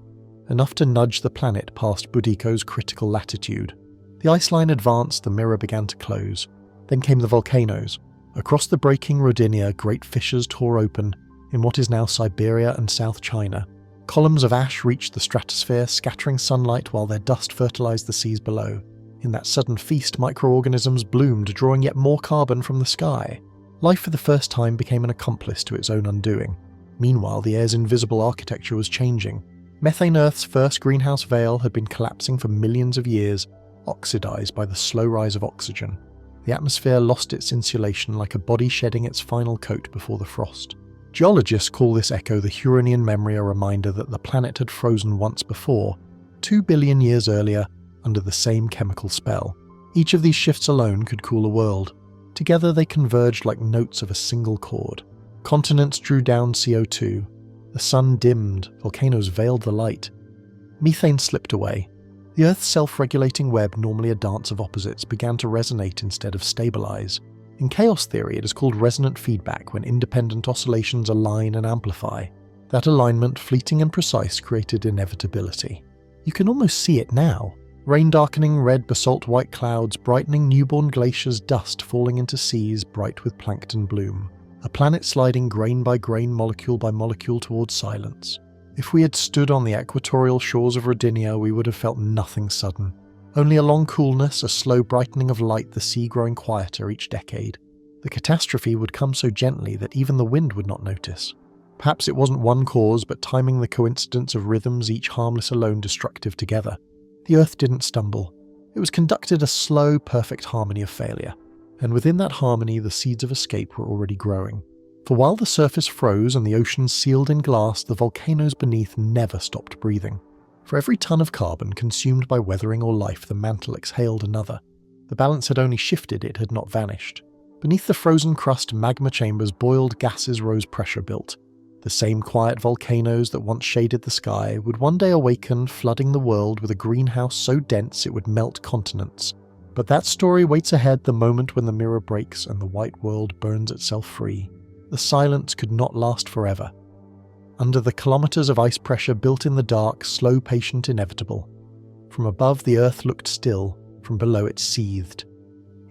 enough to nudge the planet past Boudica's critical latitude. The ice line advanced, the mirror began to close. Then came the volcanoes. Across the breaking Rodinia, great fissures tore open, in what is now Siberia and South China. Columns of ash reached the stratosphere, scattering sunlight while their dust fertilized the seas below. In that sudden feast, microorganisms bloomed, drawing yet more carbon from the sky. Life for the first time became an accomplice to its own undoing. Meanwhile, the air's invisible architecture was changing. Methane, Earth's first greenhouse veil, had been collapsing for millions of years, oxidized by the slow rise of oxygen. The atmosphere lost its insulation like a body shedding its final coat before the frost. Geologists call this echo the Huronian memory, a reminder that the planet had frozen once before, 2 billion years earlier, under the same chemical spell. Each of these shifts alone could cool a world. Together they converged like notes of a single chord. Continents drew down CO2. The sun dimmed, volcanoes veiled the light. Methane slipped away. The Earth's self-regulating web, normally a dance of opposites, began to resonate instead of stabilize. In chaos theory, it is called resonant feedback when independent oscillations align and amplify. That alignment, fleeting and precise, created inevitability. You can almost see it now. Rain darkening red basalt-white clouds, brightening newborn glaciers, dust falling into seas bright with plankton bloom. A planet sliding grain by grain, molecule by molecule towards silence. If we had stood on the equatorial shores of Rodinia, we would have felt nothing sudden. Only a long coolness, a slow brightening of light, the sea growing quieter each decade. The catastrophe would come so gently that even the wind would not notice. Perhaps it wasn't one cause, but timing the coincidence of rhythms, each harmless alone destructive together. The Earth didn't stumble. It was conducted a slow, perfect harmony of failure. And within that harmony, the seeds of escape were already growing. For while the surface froze and the oceans sealed in glass, the volcanoes beneath never stopped breathing. For every ton of carbon consumed by weathering or life, the mantle exhaled another. The balance had only shifted, it had not vanished. Beneath the frozen crust, magma chambers boiled, gases rose, pressure built. The same quiet volcanoes that once shaded the sky would one day awaken, flooding the world with a greenhouse so dense it would melt continents. But that story waits ahead the moment when the mirror breaks and the white world burns itself free. The silence could not last forever. Under the kilometers of ice pressure built in the dark, slow, patient, inevitable. From above the Earth looked still, from below it seethed.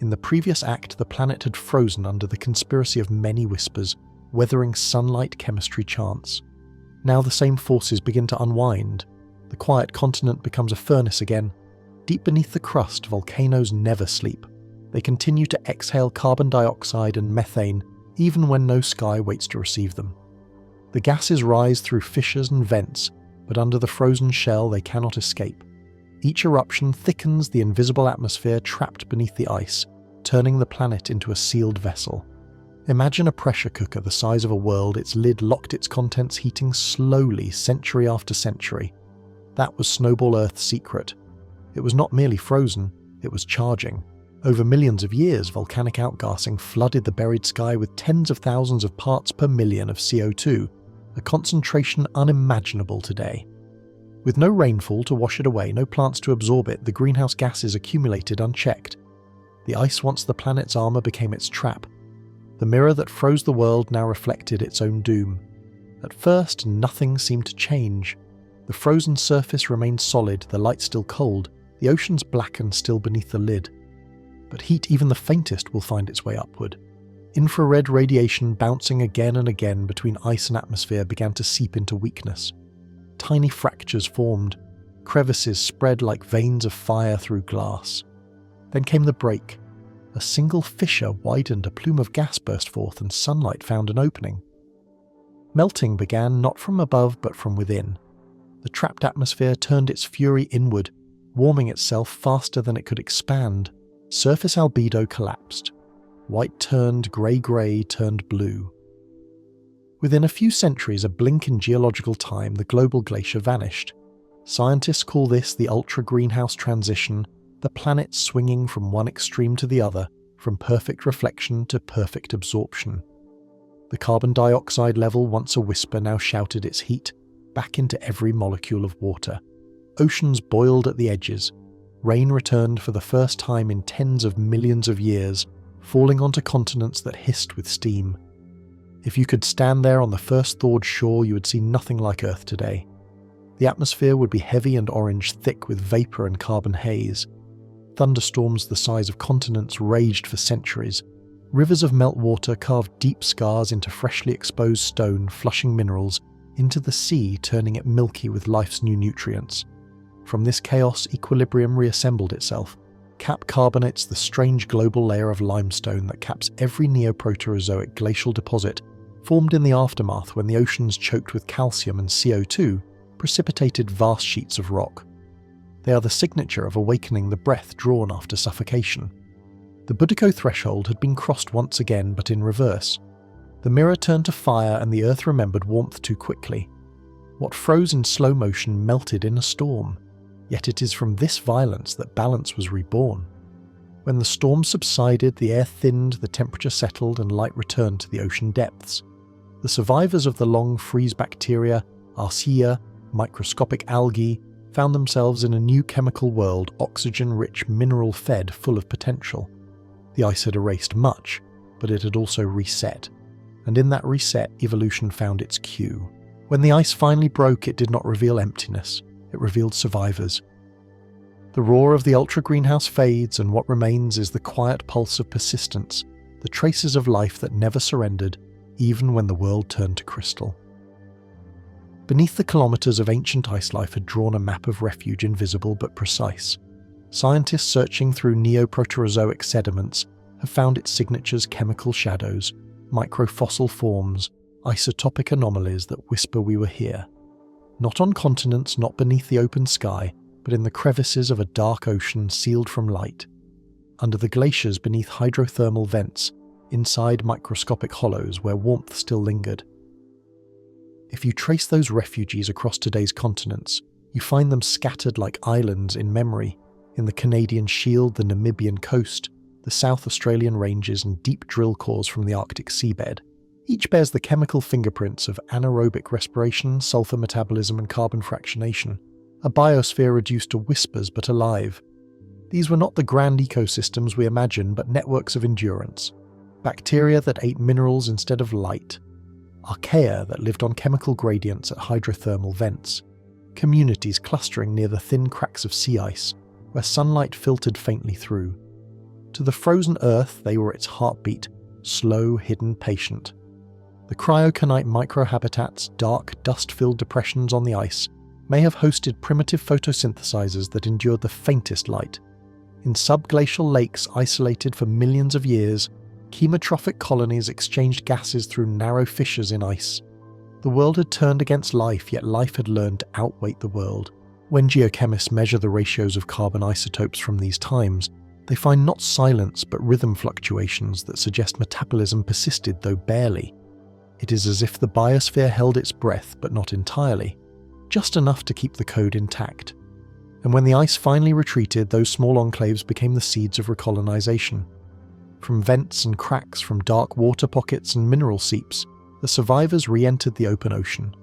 In the previous act the planet had frozen under the conspiracy of many whispers, weathering sunlight chemistry chance. Now the same forces begin to unwind. The quiet continent becomes a furnace again. Deep beneath the crust, volcanoes never sleep. They continue to exhale carbon dioxide and methane, even when no sky waits to receive them. The gases rise through fissures and vents, but under the frozen shell they cannot escape. Each eruption thickens the invisible atmosphere trapped beneath the ice, turning the planet into a sealed vessel. Imagine a pressure cooker the size of a world, its lid locked, its contents heating slowly century after century. That was Snowball Earth's secret. It was not merely frozen, it was charging. Over millions of years, volcanic outgassing flooded the buried sky with tens of thousands of parts per million of CO2, a concentration unimaginable today. With no rainfall to wash it away, no plants to absorb it, the greenhouse gases accumulated unchecked. The ice once the planet's armor became its trap. The mirror that froze the world now reflected its own doom. At first, nothing seemed to change. The frozen surface remained solid, the light still cold, the oceans blackened still beneath the lid. But heat, even the faintest, will find its way upward. Infrared radiation bouncing again and again between ice and atmosphere began to seep into weakness. Tiny fractures formed, crevices spread like veins of fire through glass. Then came the break. A single fissure widened, a plume of gas burst forth, and sunlight found an opening. Melting began not from above but from within. The trapped atmosphere turned its fury inward, warming itself faster than it could expand. Surface albedo collapsed. White turned grey turned blue. Within a few centuries, a blink in geological time, the global glacier vanished. Scientists call this the ultra-greenhouse transition, the planet swinging from one extreme to the other, from perfect reflection to perfect absorption. The carbon dioxide level, once a whisper, now shouted its heat back into every molecule of water. Oceans boiled at the edges. Rain returned for the first time in tens of millions of years, falling onto continents that hissed with steam. If you could stand there on the first thawed shore, you would see nothing like Earth today. The atmosphere would be heavy and orange, thick with vapor and carbon haze. Thunderstorms the size of continents raged for centuries. Rivers of meltwater carved deep scars into freshly exposed stone, flushing minerals into the sea, turning it milky with life's new nutrients. From this chaos, equilibrium reassembled itself. Cap carbonates, the strange global layer of limestone that caps every neoproterozoic glacial deposit, formed in the aftermath when the oceans, choked with calcium and CO2, precipitated vast sheets of rock. They are the signature of awakening the breath drawn after suffocation. The Boudica threshold had been crossed once again, but in reverse. The mirror turned to fire and the Earth remembered warmth too quickly. What froze in slow motion melted in a storm. Yet it is from this violence that balance was reborn. When the storm subsided, the air thinned, the temperature settled, and light returned to the ocean depths. The survivors of the long freeze bacteria, archaea, microscopic algae, found themselves in a new chemical world, oxygen-rich, mineral-fed, full of potential. The ice had erased much, but it had also reset. And in that reset, evolution found its cue. When the ice finally broke, it did not reveal emptiness. It revealed survivors. The roar of the ultra-greenhouse fades, and what remains is the quiet pulse of persistence, the traces of life that never surrendered, even when the world turned to crystal. Beneath the kilometers of ancient ice life had drawn a map of refuge, invisible but precise. Scientists searching through neoproterozoic sediments have found its signatures, chemical shadows, microfossil forms, isotopic anomalies that whisper we were here. Not on continents, not beneath the open sky, but in the crevices of a dark ocean sealed from light. Under the glaciers beneath hydrothermal vents, inside microscopic hollows where warmth still lingered. If you trace those refugees across today's continents, you find them scattered like islands in memory, in the Canadian Shield, the Namibian coast, the South Australian ranges, and deep drill cores from the Arctic seabed. Each bears the chemical fingerprints of anaerobic respiration, sulfur metabolism, and carbon fractionation, a biosphere reduced to whispers but alive. These were not the grand ecosystems we imagine, but networks of endurance. Bacteria that ate minerals instead of light. Archaea that lived on chemical gradients at hydrothermal vents. Communities clustering near the thin cracks of sea ice, where sunlight filtered faintly through. To the frozen Earth, they were its heartbeat, slow, hidden, patient. The cryoconite microhabitats, dark, dust-filled depressions on the ice, may have hosted primitive photosynthesizers that endured the faintest light. In subglacial lakes isolated for millions of years, chemotrophic colonies exchanged gases through narrow fissures in ice. The world had turned against life, yet life had learned to outweight the world. When geochemists measure the ratios of carbon isotopes from these times, they find not silence but rhythm fluctuations that suggest metabolism persisted, though barely. It is as if the biosphere held its breath, but not entirely, just enough to keep the code intact. And when the ice finally retreated, those small enclaves became the seeds of recolonization. From vents and cracks, from dark water pockets and mineral seeps, the survivors re-entered the open ocean.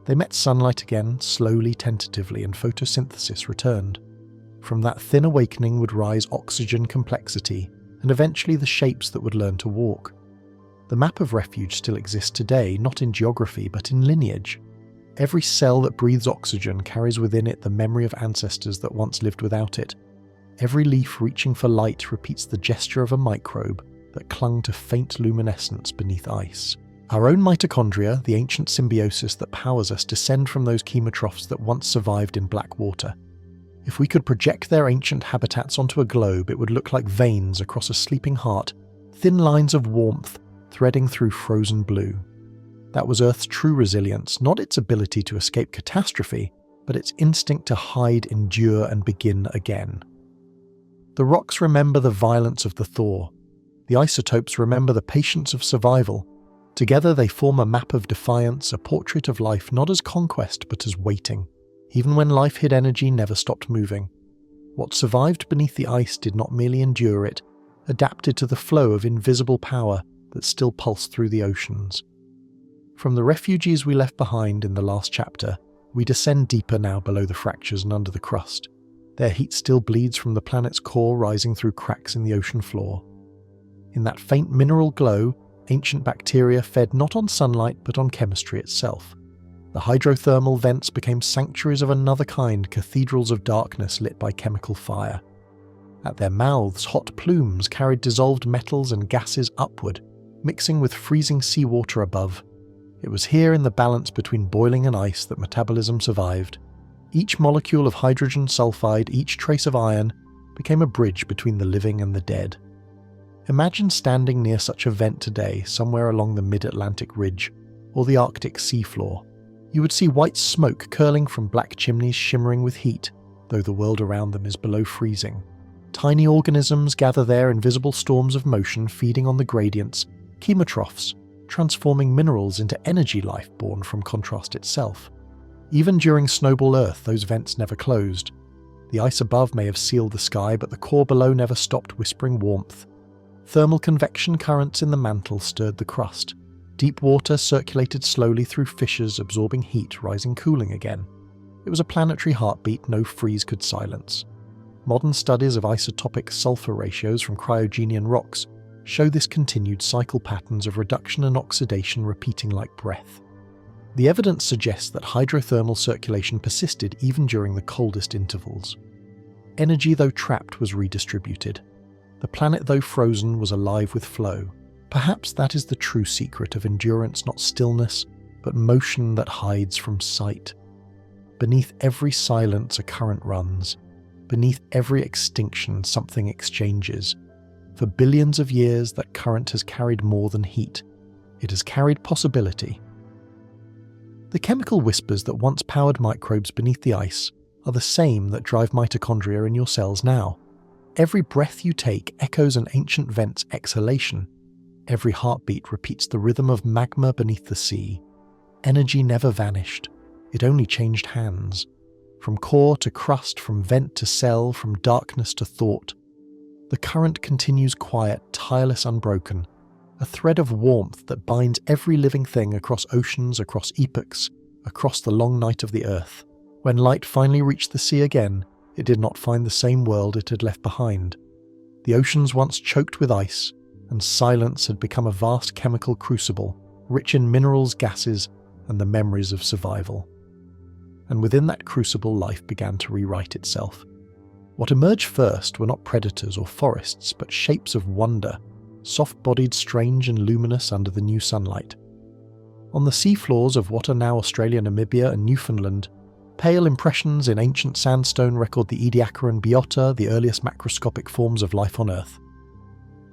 They met sunlight again, slowly, tentatively, and photosynthesis returned. From that thin awakening would rise oxygen complexity, and eventually the shapes that would learn to walk. The map of refuge still exists today, not in geography, but in lineage. Every cell that breathes oxygen carries within it the memory of ancestors that once lived without it. Every leaf reaching for light repeats the gesture of a microbe that clung to faint luminescence beneath ice. Our own mitochondria, the ancient symbiosis that powers us, descend from those chemotrophs that once survived in black water. If we could project their ancient habitats onto a globe, it would look like veins across a sleeping heart, thin lines of warmth threading through frozen blue. That was Earth's true resilience, not its ability to escape catastrophe, but its instinct to hide, endure, and begin again. The rocks remember the violence of the thaw. The isotopes remember the patience of survival. Together they form a map of defiance, a portrait of life not as conquest but as waiting. Even when life hid energy never stopped moving. What survived beneath the ice did not merely endure it, adapted to the flow of invisible power that still pulsed through the oceans. From the refugees we left behind in the last chapter, we descend deeper now below the fractures and under the crust. Their heat still bleeds from the planet's core, rising through cracks in the ocean floor. In that faint mineral glow, ancient bacteria fed not on sunlight but on chemistry itself. The hydrothermal vents became sanctuaries of another kind, cathedrals of darkness lit by chemical fire. At their mouths, hot plumes carried dissolved metals and gases upward, mixing with freezing seawater above. It was here in the balance between boiling and ice that metabolism survived. Each molecule of hydrogen sulfide, each trace of iron, became a bridge between the living and the dead. Imagine standing near such a vent today, somewhere along the mid-Atlantic ridge, or the Arctic seafloor. You would see white smoke curling from black chimneys shimmering with heat, though the world around them is below freezing. Tiny organisms gather there in visible storms of motion, feeding on the gradients, chemotrophs, transforming minerals into energy life born from contrast itself. Even during Snowball Earth, those vents never closed. The ice above may have sealed the sky, but the core below never stopped whispering warmth. Thermal convection currents in the mantle stirred the crust. Deep water circulated slowly through fissures, absorbing heat, rising cooling again. It was a planetary heartbeat no freeze could silence. Modern studies of isotopic sulfur ratios from cryogenian rocks show this continued cycle patterns of reduction and oxidation repeating like breath. The evidence suggests that hydrothermal circulation persisted even during the coldest intervals. Energy, though trapped, was redistributed. The planet, though frozen, was alive with flow. Perhaps that is the true secret of endurance, not stillness, but motion that hides from sight. Beneath every silence a current runs. Beneath every extinction something exchanges. For billions of years that current has carried more than heat. It has carried possibility. The chemical whispers that once powered microbes beneath the ice are the same that drive mitochondria in your cells now. Every breath you take echoes an ancient vent's exhalation. Every heartbeat repeats the rhythm of magma beneath the sea. Energy never vanished. It only changed hands. From core to crust, from vent to cell, from darkness to thought. The current continues quiet, tireless, unbroken, a thread of warmth that binds every living thing across oceans, across epochs, across the long night of the Earth. When light finally reached the sea again, it did not find the same world it had left behind. The oceans once choked with ice, and silence had become a vast chemical crucible, rich in minerals, gases, and the memories of survival. And within that crucible, life began to rewrite itself. What emerged first were not predators or forests, but shapes of wonder, soft-bodied, strange and luminous under the new sunlight. On the seafloors of what are now Australia, Namibia and Newfoundland, pale impressions in ancient sandstone record the Ediacaran biota, the earliest macroscopic forms of life on Earth.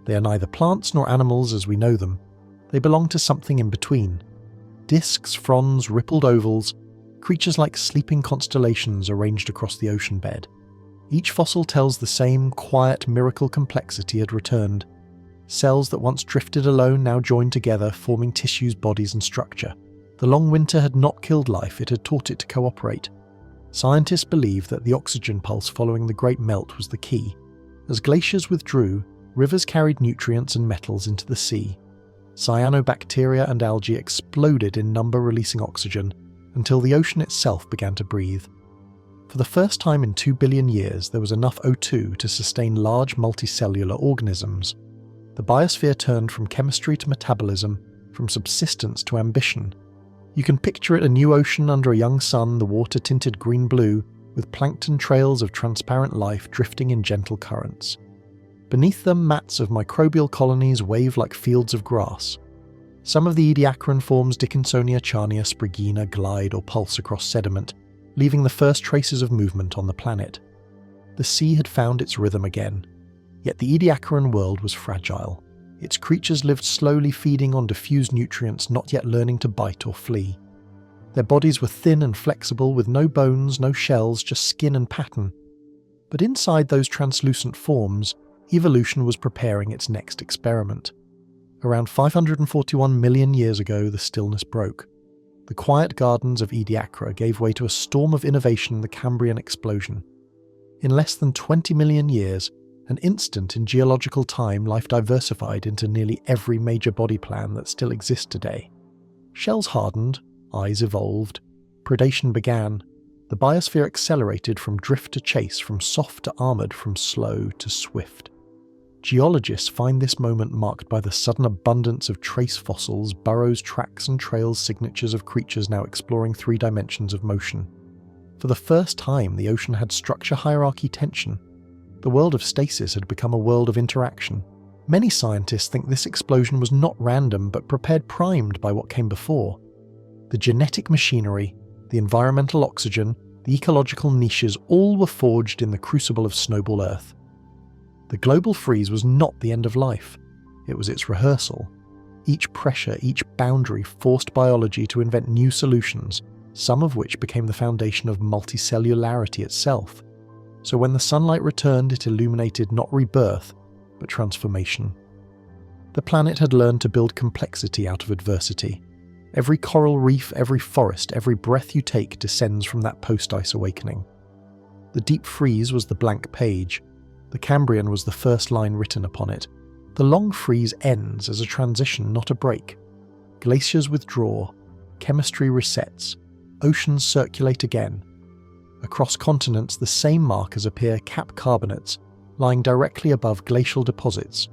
They are neither plants nor animals as we know them. They belong to something in between. Discs, fronds, rippled ovals, creatures like sleeping constellations arranged across the ocean bed. Each fossil tells the same quiet miracle complexity had returned. Cells that once drifted alone now joined together, forming tissues, bodies and structure. The long winter had not killed life, it had taught it to cooperate. Scientists believe that the oxygen pulse following the Great Melt was the key. As glaciers withdrew, rivers carried nutrients and metals into the sea. Cyanobacteria and algae exploded in number, releasing oxygen, until the ocean itself began to breathe. For the first time in 2 billion years, there was enough O2 to sustain large multicellular organisms. The biosphere turned from chemistry to metabolism, from subsistence to ambition. You can picture it a new ocean under a young sun, the water tinted green-blue, with plankton trails of transparent life drifting in gentle currents. Beneath them, mats of microbial colonies wave like fields of grass. Some of the Ediacaran forms, Dickinsonia, Charnia, Sprigina, glide or pulse across sediment, leaving the first traces of movement on the planet. The sea had found its rhythm again. Yet the Ediacaran world was fragile. Its creatures lived slowly, feeding on diffused nutrients, not yet learning to bite or flee. Their bodies were thin and flexible, with no bones, no shells, just skin and pattern. But inside those translucent forms, evolution was preparing its next experiment. Around 541 million years ago, the stillness broke. The quiet gardens of Ediacara gave way to a storm of innovation, the Cambrian explosion. In less than 20 million years, an instant in geological time, life diversified into nearly every major body plan that still exists today. Shells hardened, eyes evolved, predation began. The biosphere accelerated from drift to chase, from soft to armoured, from slow to swift. Geologists find this moment marked by the sudden abundance of trace fossils, burrows, tracks and trails, signatures of creatures now exploring 3 dimensions of motion. For the first time, the ocean had structure-hierarchy tension. The world of stasis had become a world of interaction. Many scientists think this explosion was not random, but prepared primed by what came before. The genetic machinery, the environmental oxygen, the ecological niches, all were forged in the crucible of Snowball Earth. The global freeze was not the end of life. It was its rehearsal. Each pressure, each boundary forced biology to invent new solutions, some of which became the foundation of multicellularity itself. So when the sunlight returned, it illuminated not rebirth, but transformation. The planet had learned to build complexity out of adversity. Every coral reef, every forest, every breath you take descends from that post-ice awakening. The deep freeze was the blank page. The Cambrian was the first line written upon it. The long freeze ends as a transition, not a break. Glaciers withdraw, chemistry resets, oceans circulate again. Across continents, the same markers appear, cap carbonates, lying directly above glacial deposits.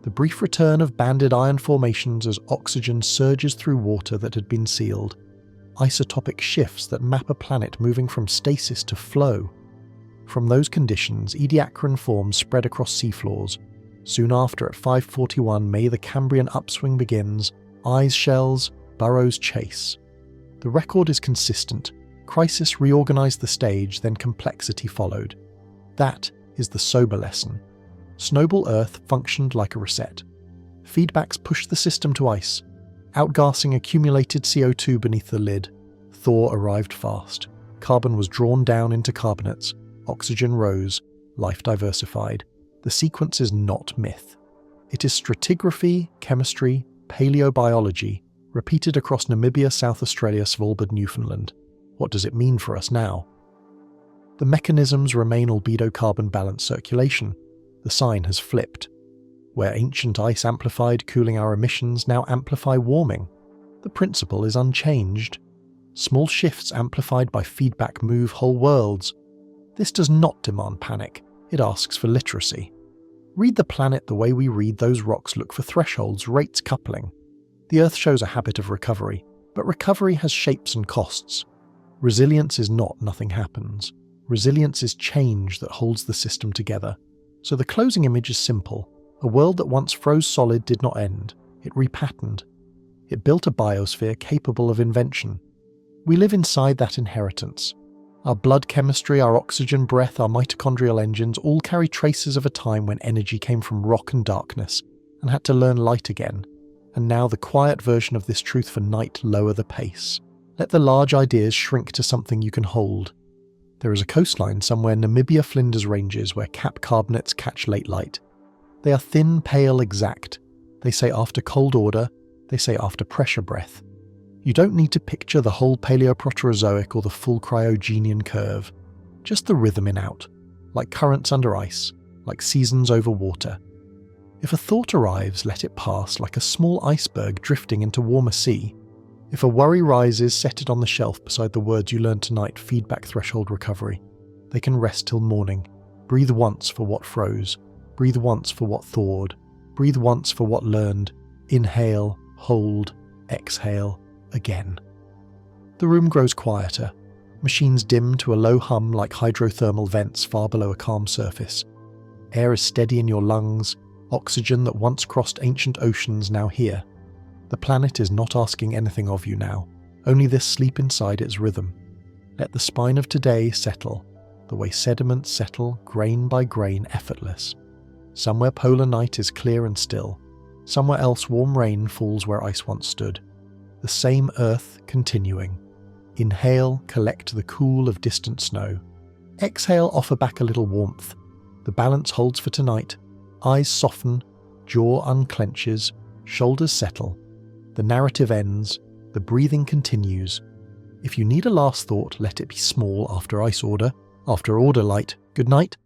The brief return of banded iron formations as oxygen surges through water that had been sealed. Isotopic shifts that map a planet moving from stasis to flow. From those conditions, Ediacaran forms spread across seafloors. Soon after, at 541 May, the Cambrian upswing begins. Eyes shells, burrows chase. The record is consistent. Crisis reorganized the stage, then complexity followed. That is the sober lesson. Snowball Earth functioned like a reset. Feedbacks pushed the system to ice. Outgassing accumulated CO2 beneath the lid. Thaw arrived fast. Carbon was drawn down into carbonates. Oxygen rose. Life diversified. The sequence is not myth. It is stratigraphy, chemistry, paleobiology, repeated across Namibia, South Australia, Svalbard, Newfoundland. What does it mean for us now? The mechanisms remain albedo carbon balance circulation. The sign has flipped. where ancient ice amplified cooling our emissions now amplify warming. The principle is unchanged. Small shifts amplified by feedback move whole worlds. This does not demand panic, it asks for literacy. Read the planet the way we read those rocks look for thresholds, rates, coupling. The Earth shows a habit of recovery, but recovery has shapes and costs. Resilience is not nothing happens. Resilience is change that holds the system together. So the closing image is simple. A world that once froze solid did not end. It repatterned. It built a biosphere capable of invention. We live inside that inheritance. Our blood chemistry, our oxygen breath, our mitochondrial engines all carry traces of a time when energy came from rock and darkness and had to learn light again. And now the quiet version of this truth for night lower the pace. Let the large ideas shrink to something you can hold. There is a coastline somewhere Namibia Flinders Ranges where cap carbonates catch late light. They are thin, pale, exact. They say after cold order, they say after pressure breath. You don't need to picture the whole Paleoproterozoic or the full Cryogenian curve. Just the rhythm in out, like currents under ice, like seasons over water. If a thought arrives, let it pass like a small iceberg drifting into warmer sea. If a worry rises, set it on the shelf beside the words you learned tonight, feedback threshold recovery. They can rest till morning. Breathe once for what froze. Breathe once for what thawed. Breathe once for what learned. Inhale, hold, exhale, again. The room grows quieter. Machines dim to a low hum like hydrothermal vents far below a calm surface. Air is steady in your lungs, oxygen that once crossed ancient oceans now here. The planet is not asking anything of you now, only this sleep inside its rhythm. Let the spine of today settle, the way sediments settle grain by grain effortless. Somewhere polar night is clear and still, somewhere else warm rain falls where ice once stood. The same earth continuing. Inhale, collect the cool of distant snow. Exhale, offer back a little warmth. The balance holds for tonight. Eyes soften, jaw unclenches, shoulders settle. The narrative ends, the breathing continues. If you need a last thought, let it be small after ice order. After order light, good night.